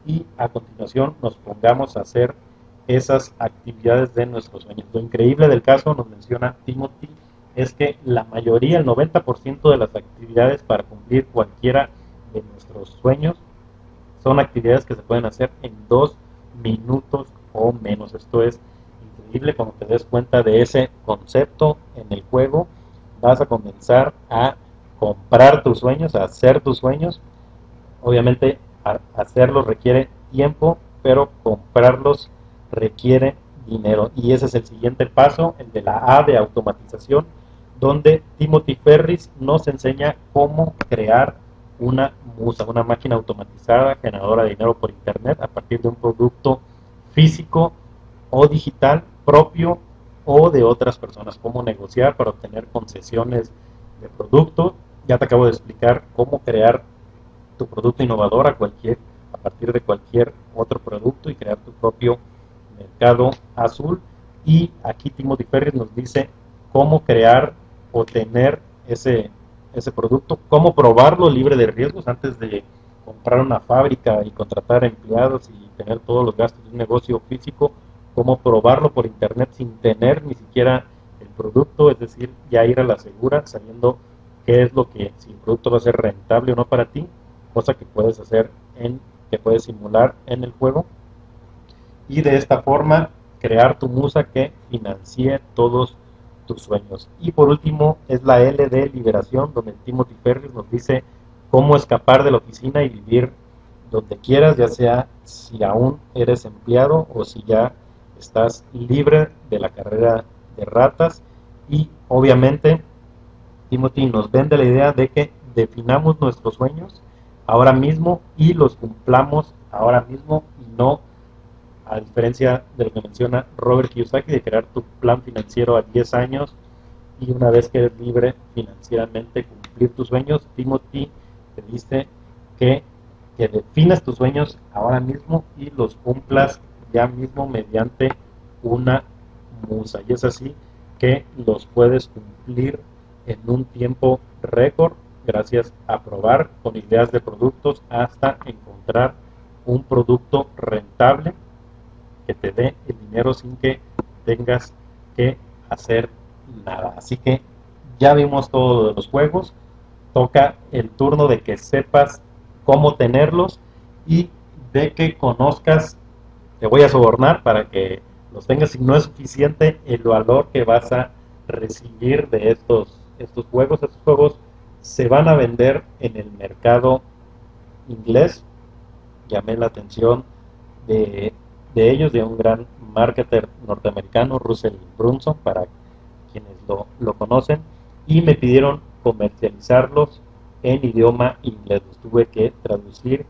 y a continuación nos pongamos a hacer esas actividades de nuestros sueños. Lo increíble del caso, nos menciona Timothy, es que la mayoría, el 90% de las actividades para cumplir cualquiera de nuestros sueños son actividades que se pueden hacer en 2 minutos o menos. Esto es increíble. Cuando te des cuenta de ese concepto en el juego, vas a comenzar a comprar tus sueños, a hacer tus sueños. Obviamente hacerlos requiere tiempo, pero comprarlos requiere dinero. Y ese es el siguiente paso, el de la A de automatización, donde Timothy Ferris nos enseña cómo crear una musa, una máquina automatizada generadora de dinero por internet a partir de un producto físico o digital propio o de otras personas. Cómo negociar para obtener concesiones de producto. Ya te acabo de explicar cómo crear tu producto innovador a partir de cualquier otro producto y crear tu propio mercado azul. Y aquí Timothy Ferris nos dice cómo crear o tener ese producto, cómo probarlo libre de riesgos antes de comprar una fábrica y contratar empleados y tener todos los gastos de un negocio físico, cómo probarlo por internet sin tener ni siquiera el producto, es decir, ya ir a la segura sabiendo qué es lo que, si el producto va a ser rentable o no para ti, cosa que puedes hacer que puedes simular en el juego, y de esta forma crear tu musa que financie todos tus sueños. Y por último es la L de liberación, donde Timothy Ferris nos dice cómo escapar de la oficina y vivir donde quieras, ya sea si aún eres empleado o si ya estás libre de la carrera de ratas. Y obviamente Timothy nos vende la idea de que definamos nuestros sueños ahora mismo y los cumplamos ahora mismo, y no, a diferencia de lo que menciona Robert Kiyosaki, de crear tu plan financiero a 10 años y una vez que eres libre financieramente cumplir tus sueños. Timothy te dice que definas tus sueños ahora mismo y los cumplas ya mismo mediante una musa, y es así que los puedes cumplir en un tiempo récord gracias a probar con ideas de productos hasta encontrar un producto rentable que te dé el dinero sin que tengas que hacer nada. Así que ya vimos todo de los juegos, toca el turno de que sepas cómo tenerlos y de que conozcas. Te voy a sobornar para que los tengas, si no es suficiente el valor que vas a recibir de estos juegos. Estos juegos se van a vender en el mercado inglés. Llamé la atención de ellos, de un gran marketer norteamericano, Russell Brunson, para quienes lo conocen, y me pidieron comercializarlos en idioma inglés. Los tuve que traducir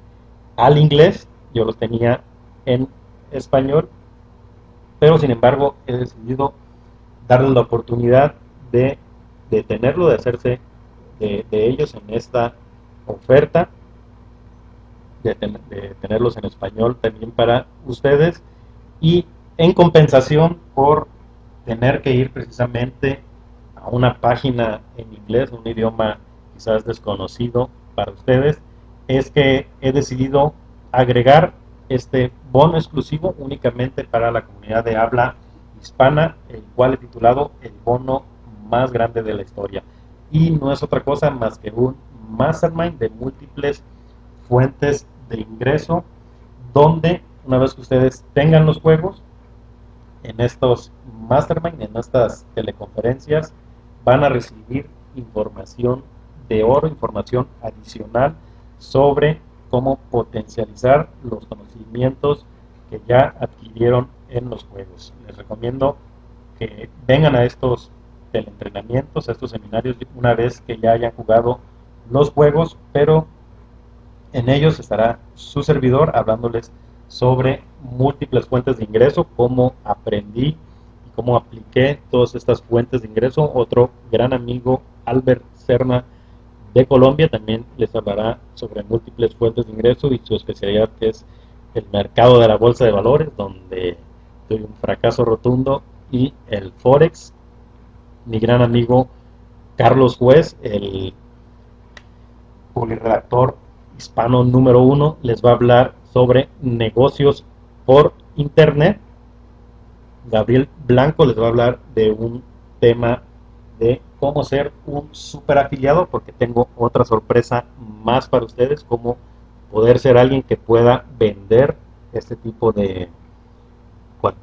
al inglés, yo los tenía en español, pero sin embargo he decidido darles la oportunidad de tenerlo, de hacerse de ellos en esta oferta, de tenerlos en español también para ustedes, y en compensación por tener que ir precisamente a una página en inglés, un idioma quizás desconocido para ustedes, es que he decidido agregar este bono exclusivo únicamente para la comunidad de habla hispana, el cual he titulado el bono más grande de la historia. Y no es otra cosa más que un mastermind de múltiples fuentes de ingreso, donde una vez que ustedes tengan los juegos, en estos mastermind, en estas teleconferencias, van a recibir información de oro, información adicional sobre cómo potencializar los conocimientos que ya adquirieron en los juegos. Les recomiendo que vengan a estos teleentrenamientos, a estos seminarios, una vez que ya hayan jugado los juegos, pero en ellos estará su servidor hablándoles sobre múltiples fuentes de ingreso, cómo aprendí y cómo apliqué todas estas fuentes de ingreso. Otro gran amigo, Albert Serna, de Colombia, también les hablará sobre múltiples fuentes de ingreso y su especialidad, que es el mercado de la bolsa de valores, donde tuve un fracaso rotundo, y el Forex. Mi gran amigo Carlos Juez, el redactor hispano número 1, les va a hablar sobre negocios por internet. Gabriel Blanco les va a hablar de un tema de cómo ser un super afiliado, porque tengo otra sorpresa más para ustedes, cómo poder ser alguien que pueda vender este tipo de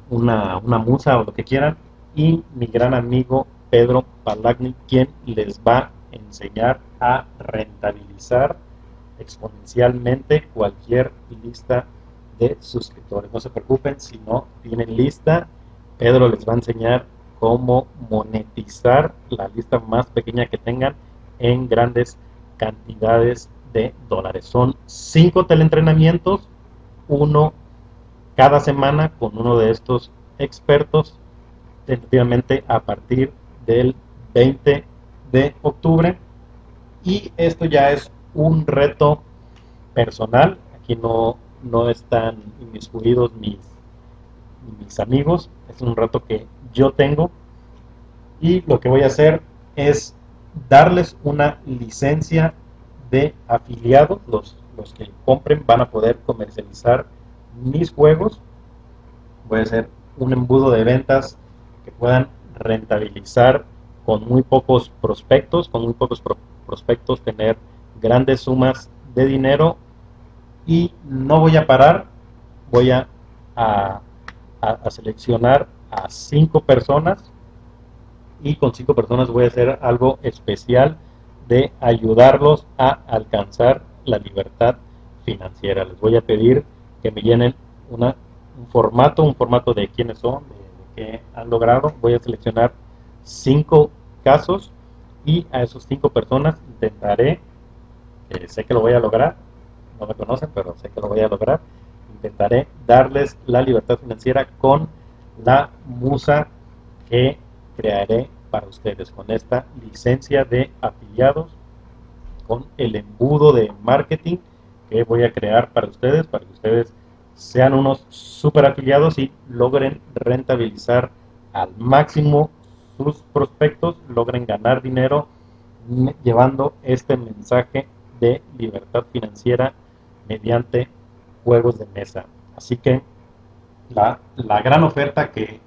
una musa o lo que quieran. Y mi gran amigo Pedro Palagni, quien les va a enseñar a rentabilizar exponencialmente cualquier lista de suscriptores. No se preocupen si no tienen lista, Pedro les va a enseñar cómo monetizar la lista más pequeña que tengan en grandes cantidades de dólares. Son 5 teleentrenamientos, uno cada semana con uno de estos expertos, tentativamente a partir del 20 de octubre. Y esto ya es un reto personal. Aquí no están inmiscuidos mis amigos. Es un reto que yo tengo. Y lo que voy a hacer es darles una licencia de afiliados. Los que compren van a poder comercializar mis juegos. Voy a hacer un embudo de ventas que puedan rentabilizar con muy pocos prospectos, tener grandes sumas de dinero. Y no voy a parar, voy a seleccionar a 5 personas, y con 5 personas voy a hacer algo especial de ayudarlos a alcanzar la libertad financiera. Les voy a pedir que me llenen un formato de quiénes son, de qué han logrado. Voy a seleccionar 5 casos, y a esos 5 personas intentaré, sé que lo voy a lograr, no me conocen, pero sé que lo voy a lograr, intentaré darles la libertad financiera con la musa que crearé para ustedes, con esta licencia de afiliados, con el embudo de marketing que voy a crear para que ustedes sean unos super afiliados y logren rentabilizar al máximo sus prospectos, logren ganar dinero llevando este mensaje de libertad financiera mediante juegos de mesa. Así que la gran oferta que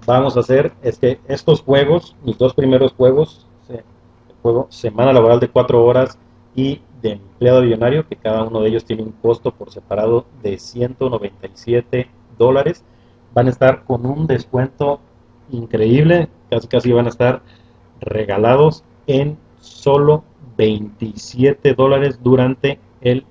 vamos a hacer es que estos juegos, mis 2 primeros juegos, el juego Semana Laboral de 4 horas y de Empleado Millonario, que cada uno de ellos tiene un costo por separado de $197, van a estar con un descuento increíble, casi van a estar regalados en solo $27 durante el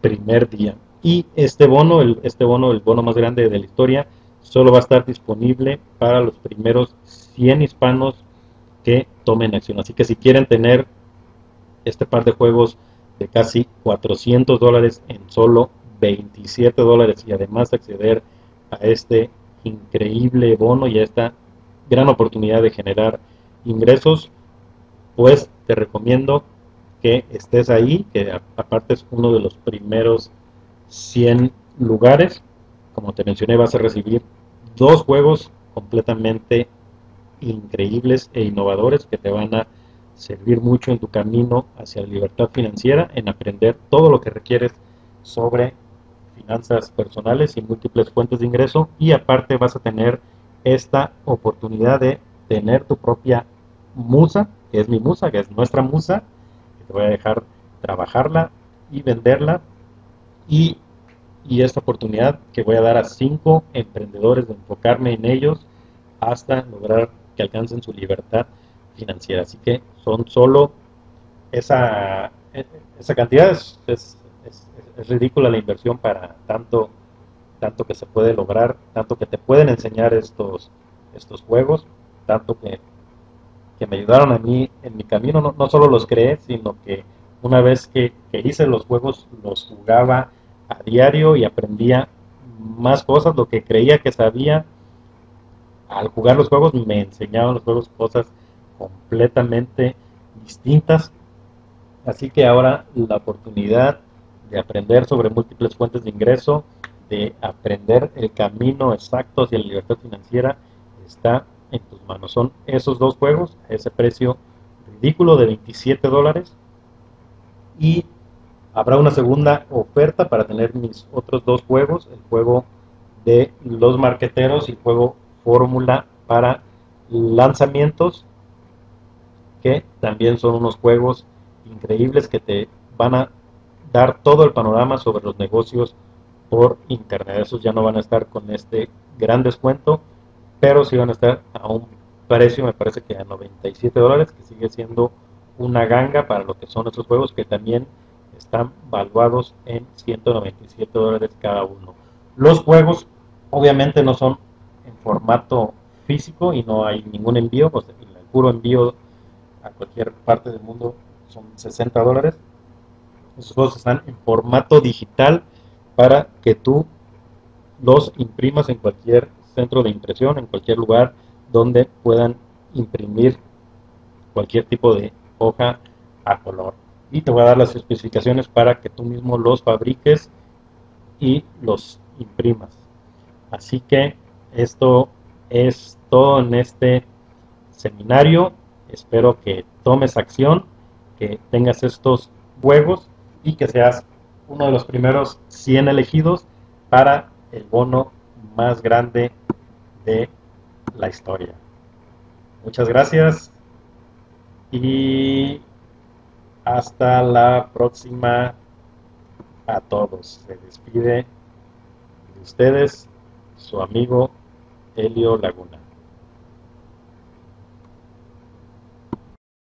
primer día. Y este bono, el bono más grande de la historia, solo va a estar disponible para los primeros 100 hispanos que tomen acción. Así que si quieren tener este par de juegos de casi $400 en solo $27, y además acceder a este increíble bono y a esta gran oportunidad de generar ingresos, pues te recomiendo que estés ahí, que aparte es uno de los primeros 100 lugares. Como te mencioné, vas a recibir 2 juegos completamente increíbles e innovadores que te van a servir mucho en tu camino hacia la libertad financiera, en aprender todo lo que requieres sobre finanzas personales y múltiples fuentes de ingreso. Y aparte vas a tener esta oportunidad de tener tu propia musa, que es mi musa, que es nuestra musa, que te voy a dejar trabajarla y venderla. Y y esta oportunidad que voy a dar a 5 emprendedores de enfocarme en ellos hasta lograr que alcancen su libertad financiera. Así que son solo esa, esa cantidad, es ridícula la inversión para tanto que se puede lograr, tanto que te pueden enseñar estos juegos, tanto que me ayudaron a mí en mi camino. No solo los creé, sino que una vez que hice los juegos, los jugaba a diario y aprendía más cosas, lo que creía que sabía. Al jugar los juegos me enseñaban los juegos cosas completamente distintas. Así que ahora la oportunidad de aprender sobre múltiples fuentes de ingreso, de aprender el camino exacto hacia la libertad financiera, está en tus manos. Son esos dos juegos a ese precio ridículo de $27, y habrá una segunda oferta para tener mis otros dos juegos, el juego de los marqueteros y el juego fórmula para lanzamientos, que también son unos juegos increíbles que te van a dar todo el panorama sobre los negocios por internet. Esos ya no van a estar con este gran descuento, pero sí van a estar a un precio, me parece que a $97, que sigue siendo una ganga para lo que son estos juegos, que también están valuados en $197 cada uno. Los juegos obviamente no son en formato físico y no hay ningún envío, pues el puro envío a cualquier parte del mundo son $60. Estos juegos están en formato digital para que tú los imprimas en cualquier centro de impresión, en cualquier lugar donde puedan imprimir cualquier tipo de hoja a color. Y te voy a dar las especificaciones para que tú mismo los fabriques y los imprimas. Así que esto es todo en este seminario. Espero que tomes acción, que tengas estos juegos y que seas uno de los primeros 100 elegidos para el bono más grande de la historia. Muchas gracias y hasta la próxima a todos. Se despide de ustedes su amigo Helio Laguna.